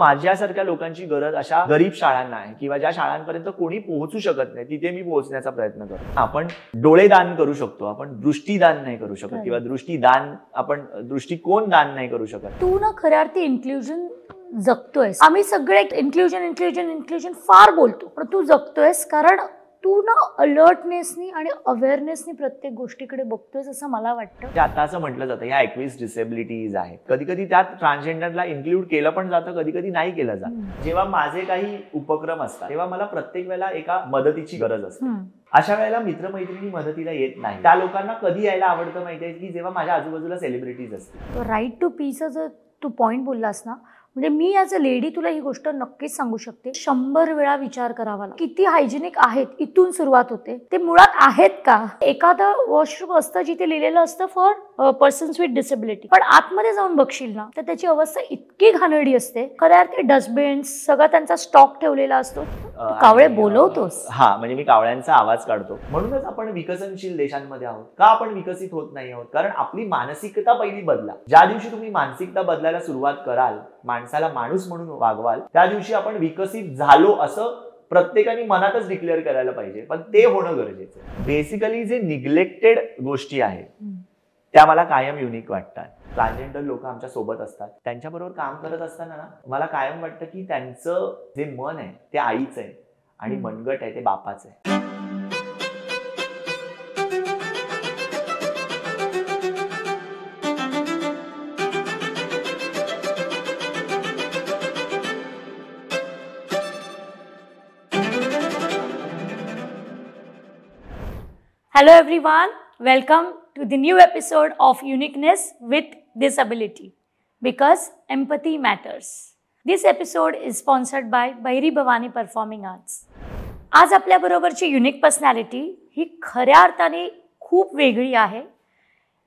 माझ्यासारख्या लोकांची गरज अशा गरीब शाळांना आहे किंवा ज्या शाळांपर्यंत कोणी पोहोचू शकत नाही तिथे मी पोहोचण्याचा प्रयत्न करतो. आपण डोळे दान करू शकतो, आपण दृष्टीदान नाही करू शकत किंवा दृष्टीदान आपण दृष्टिकोन दान नाही करू शकत. तू ना खऱ्या अर्थी इन्क्लुजन जगतोयस. आम्ही सगळे इन्क्लुजन फार बोलतो, पण तू जगतोयस कारण तू ना अलर्टनेसनी आणि अवेअरनेसनी प्रत्येक गोष्टीकडे बघतोयस असं मला वाटतं. आता असं म्हटलं जातं ह्या 21 डिसेबिलिटीज आहेत, कधी कधी त्यात ट्रान्सजेंडरला इन्क्लूड केलं पण जातं, कधी कधी नाही केलं जातं. जेव्हा माझे काही उपक्रम असतात तेव्हा मला प्रत्येक वेळेला एका मदतीची गरज असते. अशा वेळेला मित्रमैत्रिणी मदतीला येत नाही. त्या लोकांना कधी यायला आवडतं माहितीये की जेव्हा माझ्या आजूबाजूला सेलिब्रिटीज असतील. राईट टू पीसचा जर तू पॉइंट बोललास ना, म्हणजे मी ॲज अ लेडी तुला ही गोष्ट नक्कीच सांगू शकते, 100 वेळा विचार करावा लागतो. किती हायजेनिक आहेत इथून सुरुवात होते. ते मुळात आहेत का? एखादं वॉशरूम असतं जिथे लिहिलेलं असतं फॉर पर्सन्स विथ डिसेबिलिटी, पण आतमध्ये जाऊन बघशील ना तर त्याची अवस्था इतकी घाणेरडी असते. खऱ्या अर्थी डस्टबिन्स सगळा त्यांचा स्टॉक ठेवलेला असतो. कावळे बोलवतोस. हा, म्हणजे मी कावळ्यांचा आवाज काढतो. म्हणूनच आपण विकसनशील देशांमध्ये आहोत. का आपण विकसित होत नाही आहोत? कारण आपली मानसिकता पहिली बदला. ज्या दिवशी तुम्ही मानसिकता बदलायला सुरुवात कराल, माणसाला माणूस म्हणून वागवाल, त्या दिवशी आपण विकसित झालो असं प्रत्येकाने मनातच डिक्लेअर करायला पाहिजे. पण ते होणं गरजेचं आहे. बेसिकली जे निग्लेक्टेड गोष्टी आहेत त्या मला कायम युनिक वाटतात. ट्रान्सजेंडर लोक आमच्या सोबत असतात, त्यांच्याबरोबर काम करत असताना ना मला कायम वाटतं की त्यांचं जे मन आहे ते आईचं आहे आणि मनगट आहे ते बापाचं आहे. Hello everyone, welcome to the new episode of Uniqueness with Disability, because empathy matters. This episode is sponsored by Bhairi Bhavani Performing Arts. आज आपल्या बरोबरची युनिक पर्सनॅलिटी ही खऱ्या अर्थाने खूप वेगळी आहे.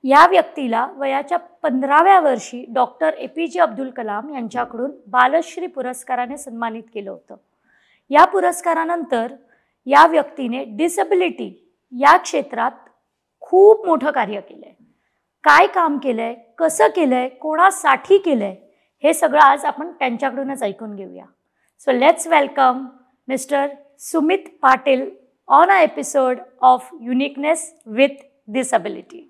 या व्यक्तीला वयाच्या 15व्या वर्षी डॉक्टर APJ अब्दुल कलाम यांच्याकडून बालश्री पुरस्काराने सन्मानित केलं होतं. या पुरस्कारानंतर या व्यक्तीने डिसेबिलिटी या क्षेत्रात खूप मोठं कार्य केलंय. काय काम केलंय, कसं केलंय, कोणासाठी केलंय, हे सगळं आज आपण त्यांच्याकडूनच ऐकून घेऊया. So let's welcome mister Sumit Patil on a episode of uniqueness with disability.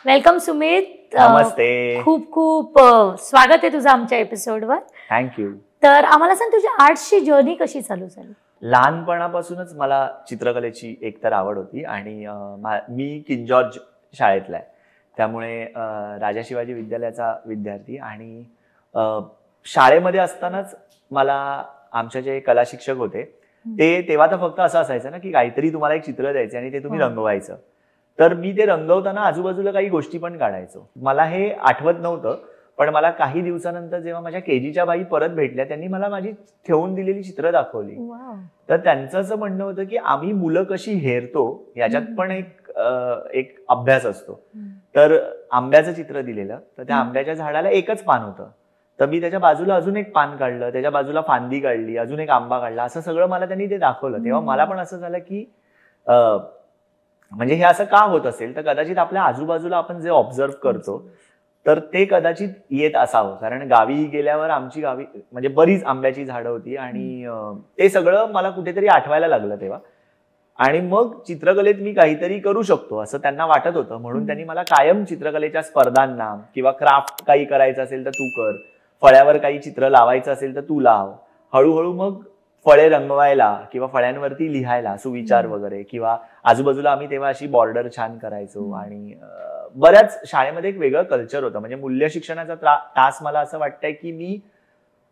Welcome Sumit. नमस्ते. खूप खूप स्वागत आहे तुझं आमच्या एपिसोडवर. थँक्यू. तर आम्हाला सांग, तुझी आर्ट्सची जर्नी कशी चालू झाली? लहानपणापासूनच मला चित्रकलेची एकतर आवड होती आणि मी किंग जॉर्ज शाळेतला आहे, त्यामुळे राजा शिवाजी विद्यालयाचा विद्यार्थी. आणि शाळेमध्ये असतानाच मला आमचे जे कला शिक्षक होते ते तेव्हा तर फक्त असं असायचं ना की काहीतरी तुम्हाला एक चित्र द्यायचं आणि ते तुम्ही रंगवायचं. तर मी ते रंगवताना आजूबाजूला काही गोष्टी पण काढायचो. मला हे आठवत नव्हतं, पण मला काही दिवसानंतर जेव्हा माझ्या केजीच्या बाई परत भेटल्या त्यांनी मला माझी ठेवून दिलेली चित्र दाखवली. तर त्यांचं असं म्हणणं होतं की आम्ही मुलं कशी हेरतो याच्यात पण एक अभ्यास असतो. तर आंब्याचं चित्र दिलेलं, तर त्या आंब्याच्या झाडाला एकच पान होतं, तर मी त्याच्या बाजूला अजून एक पान काढलं, त्याच्या बाजूला फांदी काढली, अजून एक आंबा काढला, असं सगळं मला त्यांनी ते दाखवलं. तेव्हा मला पण असं झालं की म्हणजे हे असं का होत असेल, तर कदाचित आपल्या आजूबाजूला आपण जे ऑब्झर्व करतो तर ते कदाचित येत असावं. कारण गावी गेल्यावर आमची गावी म्हणजे बरीच आंब्याची झाडं होती आणि ते सगळं मला कुठेतरी आठवायला लागलं तेव्हा. आणि मग चित्रकलेत मी काहीतरी करू शकतो असं त्यांना वाटत होतं, म्हणून त्यांनी मला कायम चित्रकलेच्या स्पर्धांना किंवा क्राफ्ट काही करायचं असेल तर तू कर, फळ्यावर काही चित्र लावायचं असेल तर तू लाव. हळूहळू मग फळे रंगवायला किंवा फळ्यांवरती लिहायला सुविचार वगैरे, किंवा आजूबाजूला आम्ही तेव्हा अशी बॉर्डर छान करायचो. आणि बऱ्याच शाळेमध्ये एक वेगळं कल्चर होतं. म्हणजे मूल्य शिक्षणाचा तास मला असं वाटतंय की मी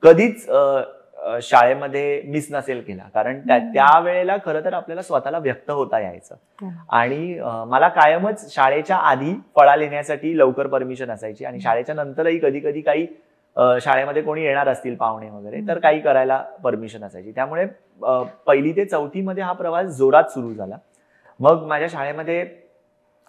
कधीच शाळेमध्ये मिस नसेल केला, कारण त्यावेळेला खरं तर आपल्याला स्वतःला व्यक्त होता यायचं. आणि मला कायमच शाळेच्या आधी फळा लिहिण्यासाठी लवकर परमिशन असायची आणि शाळेच्या नंतरही कधी कधी काही शाळेमध्ये कोणी येणार असतील पाहुणे वगैरे तर काही करायला परमिशन असायची. त्यामुळे 1ली ते 4थी मध्ये हा प्रवास जोरात सुरू झाला. मग माझ्या शाळेमध्ये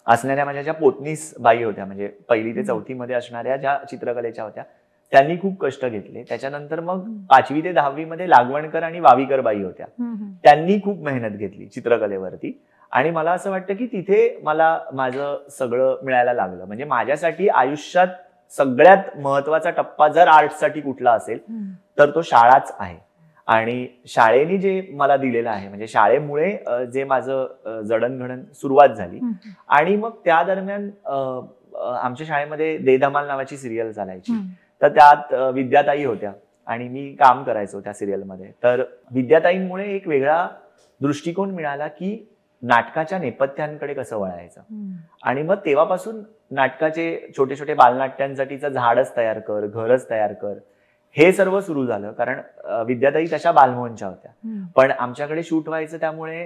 असणाऱ्या माझ्या ज्या पोतनीस बाई होत्या, म्हणजे 1ली ते 4थी मध्ये असणाऱ्या ज्या चित्रकलेच्या होत्या, त्यांनी खूप कष्ट घेतले. त्याच्यानंतर मग 5वी ते 10वी मध्ये लागवणकर आणि वावीकर बाई होत्या, त्यांनी खूप मेहनत घेतली चित्रकलेवरती. आणि मला असं वाटतं की तिथे मला माझं सगळं मिळायला लागलं. म्हणजे माझ्यासाठी आयुष्यात सगळ्यात महत्वाचा टप्पा जर आर्ट्ससाठी कुठला असेल तर तो शाळाच आहे. आणि शाळेने जे मला दिलेलं आहे, म्हणजे शाळेमुळे जे माझं जडणघडण सुरुवात झाली. आणि मग त्या दरम्यान आमच्या शाळेमध्ये दे धमाल नावाची सिरियल चालायची, तर त्यात विद्याताई होत्या आणि मी काम करायचो त्या सिरियलमध्ये. तर विद्याताईंमुळे एक वेगळा दृष्टिकोन मिळाला की नाटकाच्या नेपथ्यांकडे कसं वळायचं. आणि मग तेव्हापासून नाटकाचे छोटे छोटे बालनाट्यांसाठीचं झाडच तयार कर, घरच तयार कर, हे सर्व सुरू झालं. कारण विद्याताई तशा बालमोहनच्या होत्या, पण आमच्याकडे शूट व्हायचं, त्यामुळे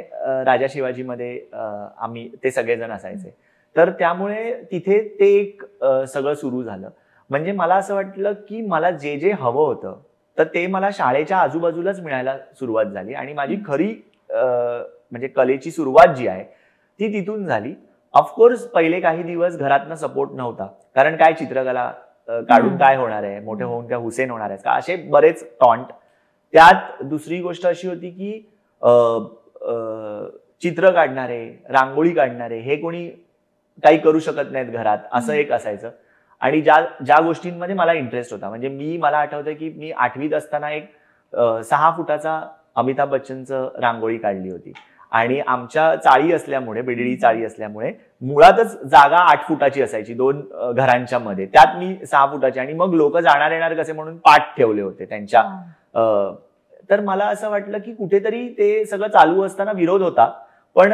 राजा शिवाजीमध्ये आम्ही ते सगळेजण असायचे. तर त्यामुळे तिथे ते एक सगळं सुरू झालं. म्हणजे मला असं वाटलं की मला जे जे हवं होतं तर ते मला शाळेच्या आजूबाजूलाच मिळायला सुरुवात झाली. आणि माझी खरी म्हणजे कलेची सुरुवात जी आहे ती तिथून झाली. ऑफकोर्स पहिले काही दिवस घरातनं सपोर्ट नव्हता, कारण काय चित्रकला काढून काय होणार आहे, मोठे होऊन काय हुसेन होणार आहे का, असे बरेच टॉन्ट. त्यात दुसरी गोष्ट अशी होती की चित्र काढणारे, रांगोळी काढणारे हे कोणी काही करू शकत नाहीत घरात, असं एक असायचं. आणि ज्या गोष्टींमध्ये मला इंटरेस्ट होता, म्हणजे मला आठवतं की मी 8वीत असताना एक 6 फुटाचा अमिताभ बच्चनचं रांगोळी काढली होती. आणि आमच्या चाळी असल्यामुळे, बेडडी चाळी असल्यामुळे मुळातच जागा 8 फुटाची असायची 2 घरांच्या मध्ये, त्यात मी 6 फुटाची. आणि मग लोक जाणार येणार कसे म्हणून पाठ ठेवले होते त्यांच्या. तर मला असं वाटलं की कुठेतरी ते सगळं चालू असताना विरोध होता, पण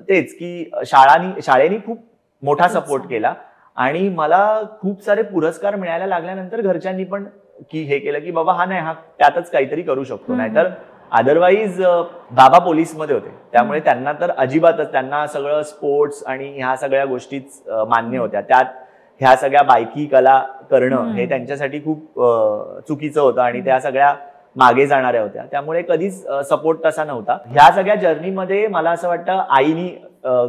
तेच की शाळेने खूप मोठा सपोर्ट केला. आणि मला खूप सारे पुरस्कार मिळायला लागल्यानंतर घरच्यांनी पण की हे केलं की बाबा हा त्यातच काहीतरी करू शकतो. नाहीतर अदरवाईज बाबा पोलीसमध्ये होते, त्यामुळे त्यांना तर अजिबातच, त्यांना सगळं स्पोर्ट्स आणि ह्या सगळ्या गोष्टीच मान्य होत्या. त्यात ह्या सगळ्या बायकी कला करणं हे त्यांच्यासाठी खूप चुकीचं होतं आणि त्या सगळ्या मागे जाणाऱ्या होत्या, त्यामुळे कधीच सपोर्ट तसा नव्हता. ह्या सगळ्या जर्नीमध्ये मला असं वाटतं आईनी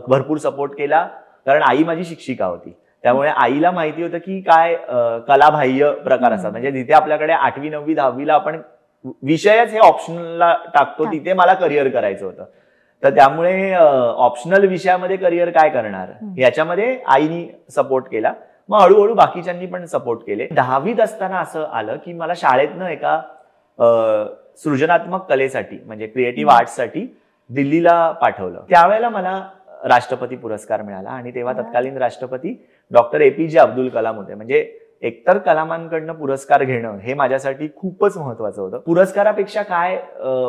भरपूर सपोर्ट केला, कारण आई माझी शिक्षिका होती. त्यामुळे आईला माहिती होतं की काय कलाबाह्य प्रकार असतात, म्हणजे जिथे आपल्याकडे 8वी 9वी 10वीला आपण विषयच हे ऑप्शनलला टाकतो, तिथे मला करिअर करायचं होतं. तर त्यामुळे ऑप्शनल विषयामध्ये करिअर काय करणार, याच्यामध्ये आईनी सपोर्ट केला. मग हळूहळू बाकीच्यांनी पण सपोर्ट केले. 10वीत असताना असं आलं की मला शाळेतनं एका सृजनात्मक कलेसाठी, म्हणजे क्रिएटिव्ह आर्ट्ससाठी दिल्लीला पाठवलं. त्यावेळेला मला राष्ट्रपती पुरस्कार मिळाला. आणि तेव्हा तत्कालीन राष्ट्रपती डॉक्टर APJ अब्दुल कलाम होते. म्हणजे एकतर कलामांकडनं पुरस्कार घेणं हे माझ्यासाठी खूपच महत्वाचं होतं. पुरस्कारापेक्षा काय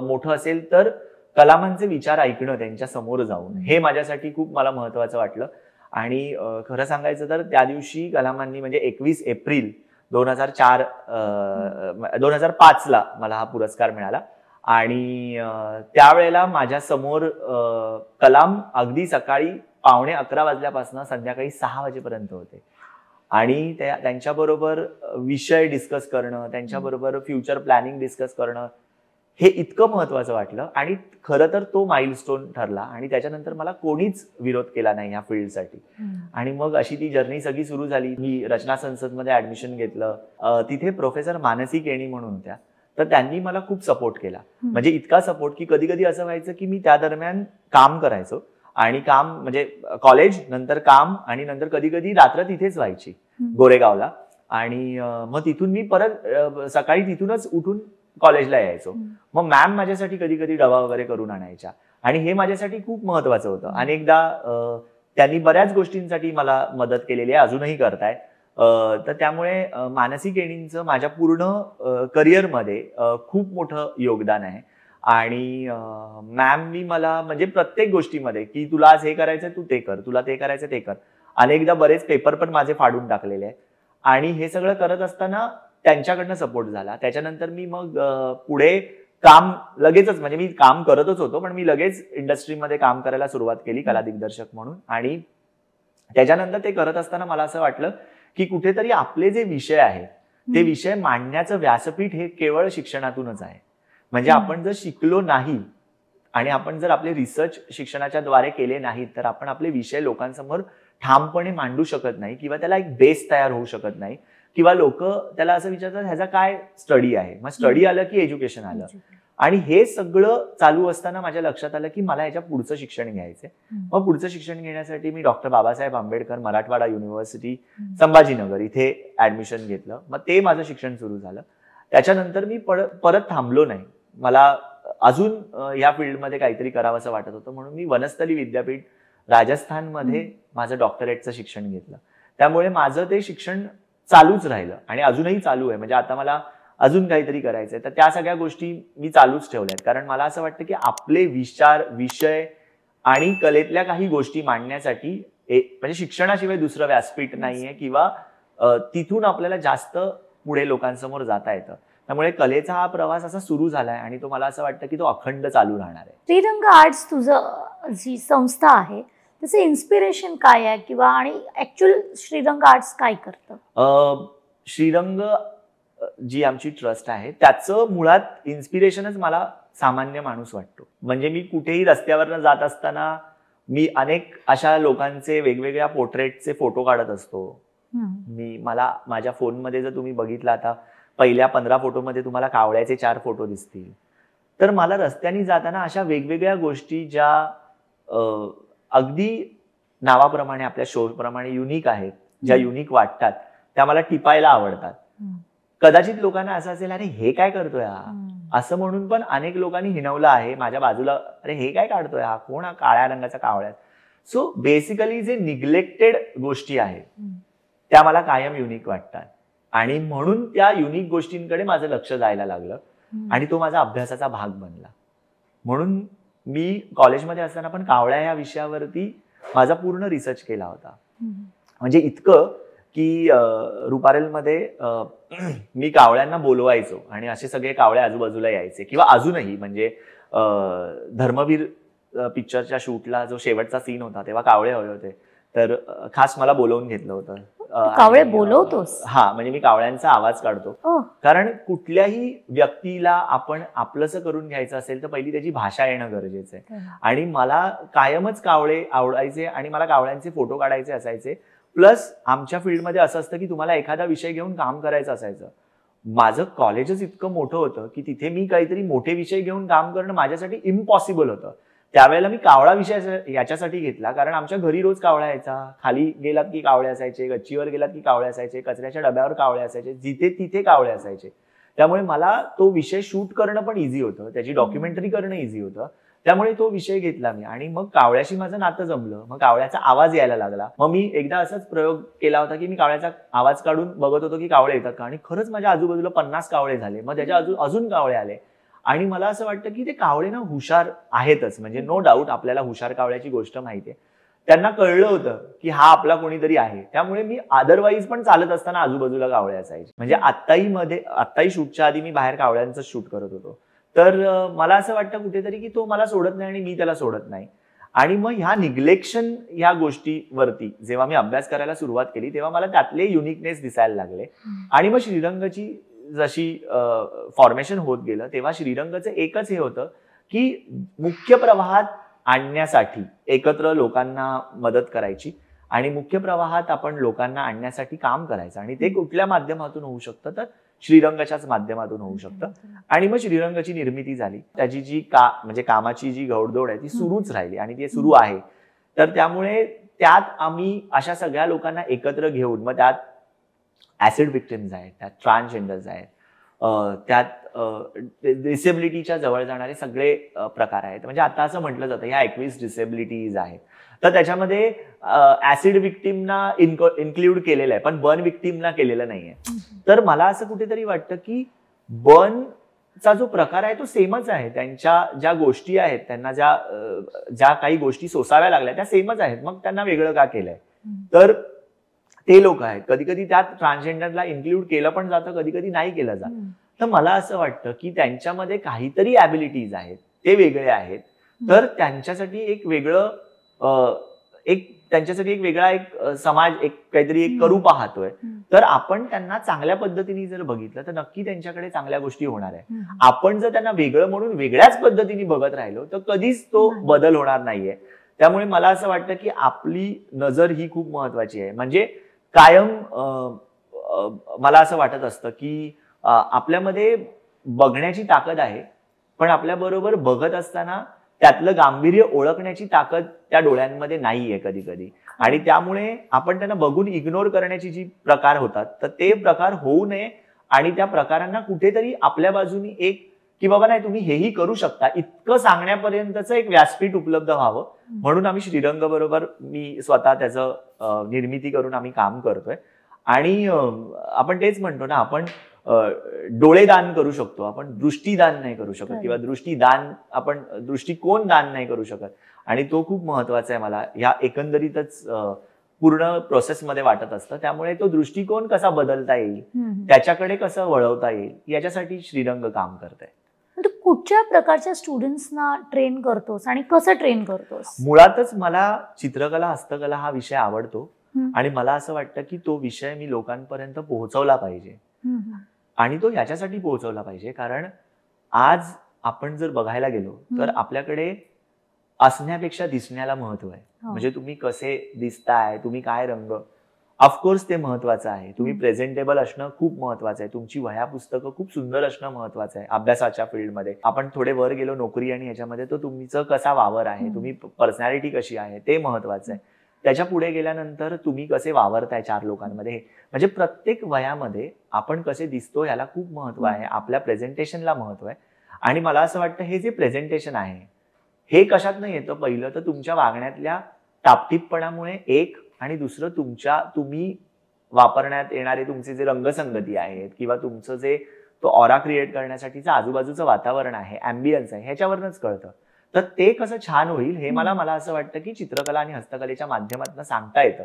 मोठं असेल तर कलामांचे विचार ऐकणं त्यांच्या समोर जाऊन, हे माझ्यासाठी खूप मला महत्वाचं वाटलं. आणि खरं सांगायचं तर त्या दिवशी कलामांनी, म्हणजे 21 एप्रिल 2005ला मला हा पुरस्कार मिळाला. आणि त्यावेळेला माझ्या समोर कलाम अगदी सकाळी 11:15 वाजल्यापासून संध्याकाळी 6 वाजेपर्यंत होते. आणि त्यांच्याबरोबर विषय डिस्कस करणं, त्यांच्याबरोबर फ्युचर प्लॅनिंग डिस्कस करणं हे इतकं महत्वाचं वाटलं. आणि खरं तर तो माइलस्टोन ठरला. आणि त्याच्यानंतर मला कोणीच विरोध केला नाही या फील्डसाठी. आणि मग अशी ती जर्नी सगळी सुरू झाली. मी रचना संसदमध्ये ऍडमिशन घेतलं. तिथे प्रोफेसर मानसी केणी म्हणून होत्या, तर त्यांनी मला खूप सपोर्ट केला. म्हणजे इतका सपोर्ट की कधी कधी असं व्हायचं की मी त्या दरम्यान काम करायचो, आणि काम म्हणजे कॉलेज नंतर काम, आणि नंतर कधी कधी रात्र तिथेच व्हायची गोरेगावला. आणि मग तिथून मी परत सकाळी तिथूनच उठून कॉलेजला यायचो. मग मॅम माझ्यासाठी कधी कधी डबा वगैरे करून आणायच्या, आणि हे माझ्यासाठी खूप महत्वाचं होतं. अनेकदा त्यांनी बऱ्याच गोष्टींसाठी मला मदत केलेली आहे, अजूनही करताय. तर त्यामुळे मानसी केणींचं माझ्या पूर्ण करिअरमध्ये खूप मोठं योगदान आहे. आणि मॅमनी मला म्हणजे प्रत्येक गोष्टीमध्ये की तुला आज हे करायचंय तू ते कर, तुला ते करायचं ते कर. अनेकदा बरेच पेपर पण माझे फाडून टाकलेले आहेत. आणि हे सगळं करत असताना त्यांच्याकडनं सपोर्ट झाला. त्याच्यानंतर मी मग पुढे काम लगेचच, म्हणजे मी काम करतच होतो, पण मी लगेच इंडस्ट्रीमध्ये काम करायला सुरुवात केली कला दिग्दर्शक म्हणून. आणि त्याच्यानंतर ते करत असताना मला असं वाटलं की कुठेतरी आपले जे विषय आहेत ते विषय मांडण्याचं व्यासपीठ हे केवळ शिक्षणातूनच आहे. म्हणजे आपण जर शिकलो नाही आणि आपण जर आपले रिसर्च शिक्षणाच्या द्वारे केले नाहीत, तर आपण आपले विषय लोकांसमोर ठामपणे मांडू शकत नाही, किंवा त्याला एक बेस तयार होऊ शकत नाही. किंवा लोक त्याला असं विचारतात ह्याचा काय स्टडी आहे, मग स्टडी आलं की एज्युकेशन आलं. आणि हे सगळं चालू असताना माझ्या लक्षात आलं की मला याच्या पुढचं शिक्षण घ्यायचंय. मग पुढचं शिक्षण घेण्यासाठी मी डॉक्टर बाबासाहेब आंबेडकर मराठवाडा युनिव्हर्सिटी संभाजीनगर इथे ऍडमिशन घेतलं. मग ते माझं शिक्षण सुरू झालं. त्याच्यानंतर मी परत थांबलो नाही. मला अजून या फील्डमध्ये काहीतरी करावं असं वाटत होतं, म्हणून मी वनस्थली विद्यापीठ राजस्थानमध्ये माझं डॉक्टरेटचं शिक्षण घेतलं. त्यामुळे माझं ते शिक्षण चालूच राहिलं आणि अजूनही चालू आहे. म्हणजे आता मला अजून काहीतरी करायचंय तर त्या सगळ्या गोष्टी मी चालूच ठेवल्यात. कारण मला असं वाटतं की आपले विचार, विषय आणि कलेतल्या काही गोष्टी मांडण्यासाठी म्हणजे शिक्षणाशिवाय दुसरं व्यासपीठ नाहीये किंवा तिथून आपल्याला जास्त पुढे लोकांसमोर जाता येतं. त्यामुळे कलेचा हा प्रवास असा सुरू झालाय आणि तो मला असं वाटतं की तो अखंड चालू राहणार आहे. श्रीरंग आर्ट्स तुझं जी संस्था आहे त्याचं इन्स्पिरेशन काय आहे किंवा आणि ऍक्च्युअल श्रीरंग आर्ट्स काय करतं? श्रीरंग जी आमची ट्रस्ट आहे त्याचं मुळात इन्स्पिरेशनच मला सामान्य माणूस वाटतो. म्हणजे मी कुठेही रस्त्यावरनं जात असताना मी अनेक अशा लोकांचे वेगवेगळ्या पोर्ट्रेटचे फोटो काढत असतो. मला माझ्या फोनमध्ये जर तुम्ही बघितलं आता पहिल्या 15 फोटोमध्ये तुम्हाला कावळ्याचे 4 फोटो दिसतील. तर मला रस्त्याने जाताना अशा वेगवेगळ्या गोष्टी ज्या अगदी नावाप्रमाणे आपल्या शोप्रमाणे युनिक आहेत, ज्या युनिक वाटतात त्या मला टिपायला आवडतात. कदाचित लोकांना असं असेल अरे हे काय करतोय हा, असं म्हणून पण अनेक लोकांनी हिणवलं आहे माझ्या बाजूला, अरे हे काय काढतोय हा, कोण हा काळ्या रंगाचा कावळ्या. सो बेसिकली जे निग्लेक्टेड गोष्टी आहेत त्या मला कायम युनिक वाटतात आणि म्हणून त्या युनिक गोष्टींकडे माझं लक्ष जायला लागलं आणि तो माझा अभ्यासाचा भाग बनला. म्हणून मी कॉलेजमध्ये असताना पण कावळ्या या विषयावरती माझा पूर्ण रिसर्च केला होता. म्हणजे इतकं की रुपारेलमध्ये मी कावळ्यांना बोलवायचो आणि असे सगळे कावळे आजूबाजूला यायचे. किंवा अजूनही म्हणजे धर्मवीर पिक्चरच्या शूटला जो शेवटचा सीन होता तेव्हा कावळे हवे होते, तर खास मला बोलवून घेतलं होतं. कावळे बोलवतोस? हा, म्हणजे मी कावळ्यांचा आवाज काढतो. कारण कुठल्याही व्यक्तीला आपण आपलंसं करून घ्यायचं असेल तर पहिली त्याची भाषा येणं गरजेचं आहे. आणि मला कायमच कावळे आवडायचे आणि मला कावळ्यांचे फोटो काढायचे असायचे. प्लस आमच्या फील्डमध्ये असं असतं की तुम्हाला एखादा विषय घेऊन काम करायचं असायचं. माझं कॉलेजच इतकं मोठं होतं की तिथे मी काहीतरी मोठे विषय घेऊन काम करणं माझ्यासाठी इम्पॉसिबल होतं. त्यावेळेला मी कावळा विषय याच्यासाठी घेतला कारण आमच्या घरी रोज कावळा यायचा. खाली गेलात की कावळे असायचे, गच्चीवर गेलात की कावळे असायचे, कचऱ्याच्या डब्यावर कावळे असायचे, जिथे तिथे कावळे असायचे. त्यामुळे मला तो विषय शूट करणं पण इझी होतं, त्याची डॉक्युमेंटरी करणं इझी होतं. त्यामुळे तो विषय घेतला मी आणि मग कावळ्याशी माझं नातं जमलं. मग कावळ्याचा आवाज यायला लागला. मग मी एकदा असाच प्रयोग केला होता की मी कावळ्याचा आवाज काढून बघत होतो की कावळे येतात का, आणि खरंच माझ्या आजूबाजूला 50 कावळे झाले. मग त्याच्या अजून कावळे आले आणि मला असं वाटतं की ते कावळे ना हुशार आहेतच. म्हणजे नो डाऊट आपल्याला हुशार कावळ्याची गोष्ट माहितीये. त्यांना कळलं होतं की हा आपला कोणीतरी आहे. त्यामुळे मी अदरवाईज पण चालत असताना आजूबाजूला कावळे असायचे. म्हणजे आत्ताही शूटच्या आधी मी बाहेर कावळ्यांचं शूट करत होतो. तर मला असं वाटतं कुठेतरी की तो मला सोडत नाही आणि मी त्याला सोडत नाही. आणि मग ह्या निग्लेक्शन ह्या गोष्टीवरती जेव्हा मी अभ्यास करायला सुरुवात केली तेव्हा मला त्यातले युनिकनेस दिसायला लागले. आणि मग श्रीरंगची जशी फॉर्मेशन होत गेलं तेव्हा श्रीरंगचं एकच हे होतं की मुख्य प्रवाहात आणण्यासाठी एकत्र लोकांना मदत करायची आणि मुख्य प्रवाहात आपण लोकांना आणण्यासाठी काम करायचं. आणि ते कुठल्या माध्यमातून होऊ शकतं तर श्रीरंगाच्याच माध्यमातून होऊ शकतं. आणि मग श्रीरंगाची निर्मिती झाली. त्याची जी म्हणजे कामाची जी घौडदौड आहे ती सुरूच राहिली आणि ती सुरू आहे. तर त्यामुळे त्यात आम्ही अशा सगळ्या लोकांना एकत्र घेऊन, मग त्यात ऍसिड विक्टिम्स आहेत, त्यात ट्रान्सजेंडर्स आहेत, त्यात डिसेबिलिटीच्या जवळ जाणारे सगळे प्रकार आहेत. म्हणजे आता असं म्हटलं जातं ह्या 21 डिसेबिलिटीज आहेत. तर त्याच्यामध्ये ऍसिड विक्टिमना इन्क्ल्यूड केलेलं आहे पण बर्न विक्टिमना केलेलं नाहीये. तर मला असं कुठेतरी वाटतं की बर्नचा जो प्रकार आहे तो सेमच आहे. त्यांच्या ज्या गोष्टी आहेत, त्यांना ज्या काही गोष्टी सोसाव्या लागल्या त्या सेमच आहेत. मग त्यांना वेगळं का केलंय? तर ते लोक आहेत. कधी कधी त्यात ट्रान्सजेंडरला इन्क्ल्यूड केलं पण जातं, कधी कधी नाही केलं जात. तर मला असं वाटतं की त्यांच्यामध्ये काहीतरी ॲबिलिटीज आहेत, ते वेगळे आहेत. तर त्यांच्यासाठी एक वेगळं त्यांच्यासाठी एक वेगळा एक समाज काहीतरी एक करू पाहतोय. तर आपण त्यांना चांगल्या पद्धतीने जर बघितलं तर नक्की त्यांच्याकडे चांगल्या गोष्टी होणार आहे. आपण जर त्यांना वेगळं म्हणून वेगळ्याच पद्धतीने बघत राहिलो तर कधीच तो बदल होणार नाहीये. त्यामुळे मला असं वाटतं की आपली नजर ही खूप महत्वाची आहे. म्हणजे कायम मला असं वाटत असतं की आपल्यामध्ये बघण्याची ताकद आहे पण आपल्या बरोबर बघत असताना त्यातलं गांभीर्य ओळखण्याची ताकद त्या डोळ्यांमध्ये नाहीये कधी कधी. आणि त्यामुळे आपण त्यांना बघून इग्नोर करण्याची जी प्रकार होतात, तर ते प्रकार होऊ नये आणि त्या प्रकारांना कुठेतरी आपल्या बाजूनी एक की बाबा नाही तुम्ही हेही करू शकता इतकं सांगण्यापर्यंतचं एक व्यासपीठ उपलब्ध व्हावं, म्हणून आम्ही श्रीरंग बरोबर मी स्वतः त्याचं निर्मिती करून आम्ही काम करतोय. आणि आपण तेच म्हणतो ना, आपण डोळे दान करू शकतो, आपण दृष्टीदान नाही करू शकत, किंवा दृष्टीदान आपण दृष्टिकोन दान नाही करू शकत. आणि तो खूप महत्वाचा आहे मला या एकंदरीतच पूर्ण प्रोसेसमध्ये वाटत असतं. त्यामुळे तो दृष्टिकोन कसा बदलता येईल, त्याच्याकडे कसं वळवता येईल, याच्यासाठी श्रीरंग काम करत आहे. तू कुठच्या प्रकारच्या स्टुडंट्सना ट्रेन करतोस आणि कसं ट्रेन करतोस? मुळातच मला चित्रकला, हस्तकला हा विषय आवडतो आणि मला असं वाटतं की तो विषय मी लोकांपर्यंत पोहोचवला पाहिजे. आणि तो याच्यासाठी पोहोचवला पाहिजे कारण आज आपण जर बघायला गेलो तर आपल्याकडे असण्यापेक्षा दिसण्याला महत्व आहे. म्हणजे तुम्ही कसे दिसताय, तुम्ही काय रंग, ऑफकोर्स ते महत्वाचं आहे. तुम्ही प्रेझेंटेबल असणं खूप महत्वाचं आहे. तुमची वह्या पुस्तकं खूप सुंदर असणं महत्वाचं आहे अभ्यासाच्या फील्डमध्ये. आपण थोडे वर गेलो नोकरी आणि ह्याच्यामध्ये, तर तुमचं कसा वावर आहे, तुम्ही पर्सनॅलिटी कशी आहे ते महत्वाचं आहे. त्याच्या पुढे गेल्यानंतर तुम्ही कसे वावरताय 4 लोकांमध्ये, म्हणजे प्रत्येक वयामध्ये आपण कसे दिसतो याला खूप महत्व आहे, आपल्या प्रेझेंटेशनला महत्व आहे. आणि मला असं वाटतं हे जे प्रेझेंटेशन आहे हे कशातनं येतं, पहिलं तर तुमच्या वागण्यातल्या टापटीपपणामुळे एक, आणि दुसरं तुम्ही वापरण्यात येणारे तुमचे जे रंगसंगती आहेत किंवा तुमचं जे तो ऑरा क्रिएट करण्यासाठीचं आजूबाजूचं वातावरण आहे, ॲम्बियन्स आहे, ह्याच्यावरनच कळतं. तर ते कसं छान होईल हे मला असं वाटतं की चित्रकला आणि हस्तकलेच्या माध्यमातून सांगता येतं.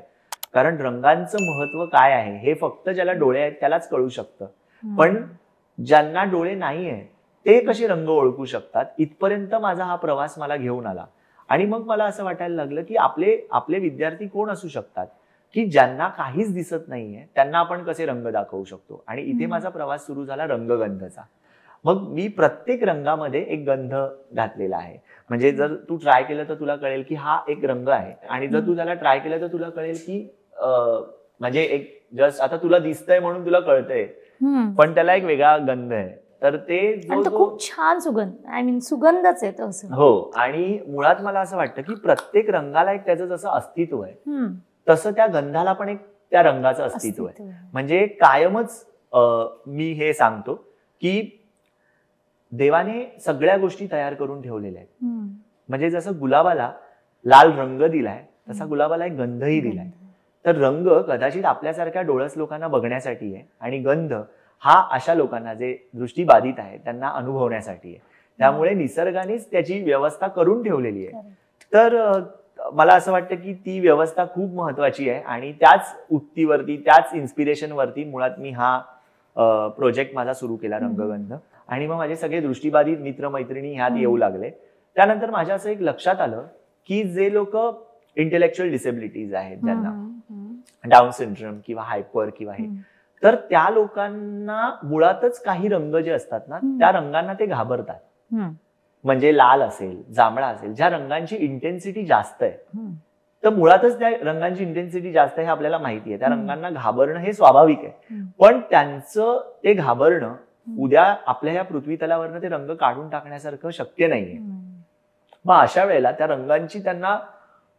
कारण रंगांचं महत्व काय आहे हे फक्त ज्याला डोळे आहेत त्यालाच कळू शकतं, पण ज्यांना डोळे नाही आहेत ते कसे रंग ओळखू शकतात, इथपर्यंत माझा हा प्रवास मला घेऊन आला. आणि मग मला असं वाटायला लागलं की आपले विद्यार्थी कोण असू शकतात की ज्यांना काहीच दिसत नाहीये, त्यांना आपण कसे रंग दाखवू शकतो. आणि इथे माझा प्रवास सुरू झाला रंगगंधचा. मग मी प्रत्येक रंगामध्ये एक गंध घातलेला आहे. म्हणजे जर तू ट्राय केलं तर तुला कळेल की हा एक रंग आहे, आणि जर तू त्याला ट्राय केलं तर तुला कळेल की म्हणजे एक जस्ट आता तुला दिसतंय म्हणून तुला कळतंय, पण त्याला एक वेगळा गंध आहे. तर ते खूप छान सुगंध, आय मीन सुगंधच आहे तो. हो, आणि मुळात मला असं वाटतं की प्रत्येक रंगाला एक त्याचं जसं अस्तित्व आहे तसं त्या गंधाला पण एक त्या रंगाचं अस्तित्व आहे. म्हणजे कायमच मी हे सांगतो की देवाने सगळ्या गोष्टी तयार करून ठेवलेल्या आहेत. म्हणजे जसं गुलाबाला लाल रंग दिलाय तसा गुलाबाला एक गंधही दिलाय. तर रंग कदाचित आपल्यासारख्या डोळस लोकांना बघण्यासाठी आहे आणि गंध हा अशा लोकांना जे दृष्टीबाधित आहेत त्यांना अनुभवण्यासाठी आहे. त्यामुळे निसर्गानेच त्याची व्यवस्था करून ठेवलेली आहे. तर मला असं वाटतं की ती व्यवस्था खूप महत्वाची आहे आणि त्याच उक्तीवरती, त्याच इन्स्पिरेशनवरती मुळात मी हा प्रोजेक्ट माझा सुरू केला, रंगगंध. आणि मग माझे सगळे दृष्टीबाधित मित्रमैत्रिणी ह्यात येऊ लागले. त्यानंतर माझ्या असं एक लक्षात आलं की जे लोक इंटेलेक्च्युअल डिसेबिलिटीज आहेत, ज्यांना डाऊन सिंड्रोम किंवा हायपर किंवा हे, तर त्या लोकांना मुळातच काही रंग जे असतात ना त्या रंगांना ते घाबरतात. म्हणजे लाल असेल, जांभळा असेल, ज्या रंगांची इंटेन्सिटी जास्त आहे, तर मुळातच त्या रंगांची इंटेन्सिटी जास्त आहे हे आपल्याला माहिती आहे. त्या रंगांना घाबरणं हे स्वाभाविक आहे, पण त्यांचं ते घाबरणं उद्या आपल्या या पृथ्वी तलावरनं ते रंग काढून टाकण्यासारखं शक्य नाहीये. मग अशा वेळेला त्या रंगांची त्यांना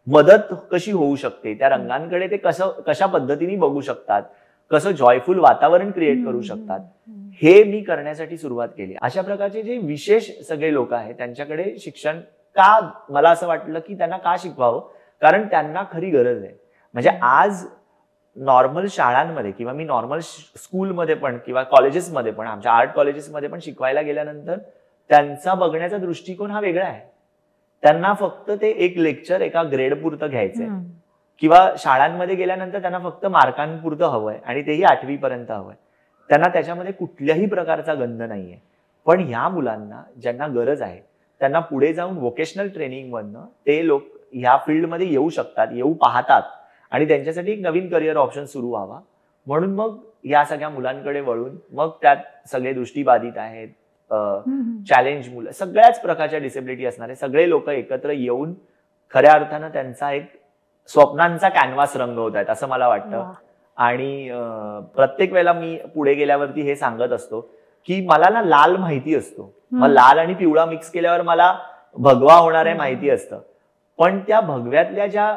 मदत कशी होऊ शकते, त्या रंगांकडे ते कशा पद्धतीने बघू शकतात, कसं जॉयफुल वातावरण क्रिएट करू शकतात, हे मी करण्यासाठी सुरुवात केली. अशा प्रकारचे जे विशेष सगळे लोक आहेत त्यांच्याकडे शिक्षण का, मला असं वाटलं की त्यांना का शिकवावं, कारण त्यांना खरी गरज आहे. म्हणजे आज नॉर्मल शाळांमध्ये किंवा मी नॉर्मल स्कूलमध्ये पण किंवा कॉलेजेसमध्ये पण, आमच्या आर्ट कॉलेजेसमध्ये पण शिकवायला गेल्यानंतर त्यांचा बघण्याचा दृष्टिकोन हा वेगळा आहे. त्यांना फक्त ते एक लेक्चर एका ग्रेड पुरतं घ्यायचंय, किंवा शाळांमध्ये गेल्यानंतर त्यांना फक्त मार्कांपुरतं हवंय आणि तेही 8वी पर्यंत हवंय. त्यांना त्याच्यामध्ये कुठल्याही प्रकारचा गंध नाहीये. पण ह्या मुलांना ज्यांना गरज आहे त्यांना पुढे जाऊन व्होकेशनल ट्रेनिंग मधनं ते लोक ह्या फील्डमध्ये येऊ शकतात, येऊ पाहतात, आणि त्यांच्यासाठी एक नवीन करिअर ऑप्शन सुरू व्हावा म्हणून मग या सगळ्या मुलांकडे वळून मग त्यात सगळे दृष्टीबाधित आहेत, चॅलेंज मुलं, सगळ्याच प्रकारच्या डिसेबिलिटी असणारे सगळे लोक एकत्र येऊन खऱ्या अर्थानं त्यांचा एक स्वप्नांचा कॅनव्हास रंगवत आहेत असं मला वाटतं. आणि प्रत्येक वेळेला मी पुढे गेल्यावरती हे सांगत असतो की मला ना लाल माहिती असतो, मग लाल आणि पिवळा मिक्स केल्यावर मला भगवा होणार आहे माहिती असतं, पण त्या भगव्यातल्या ज्या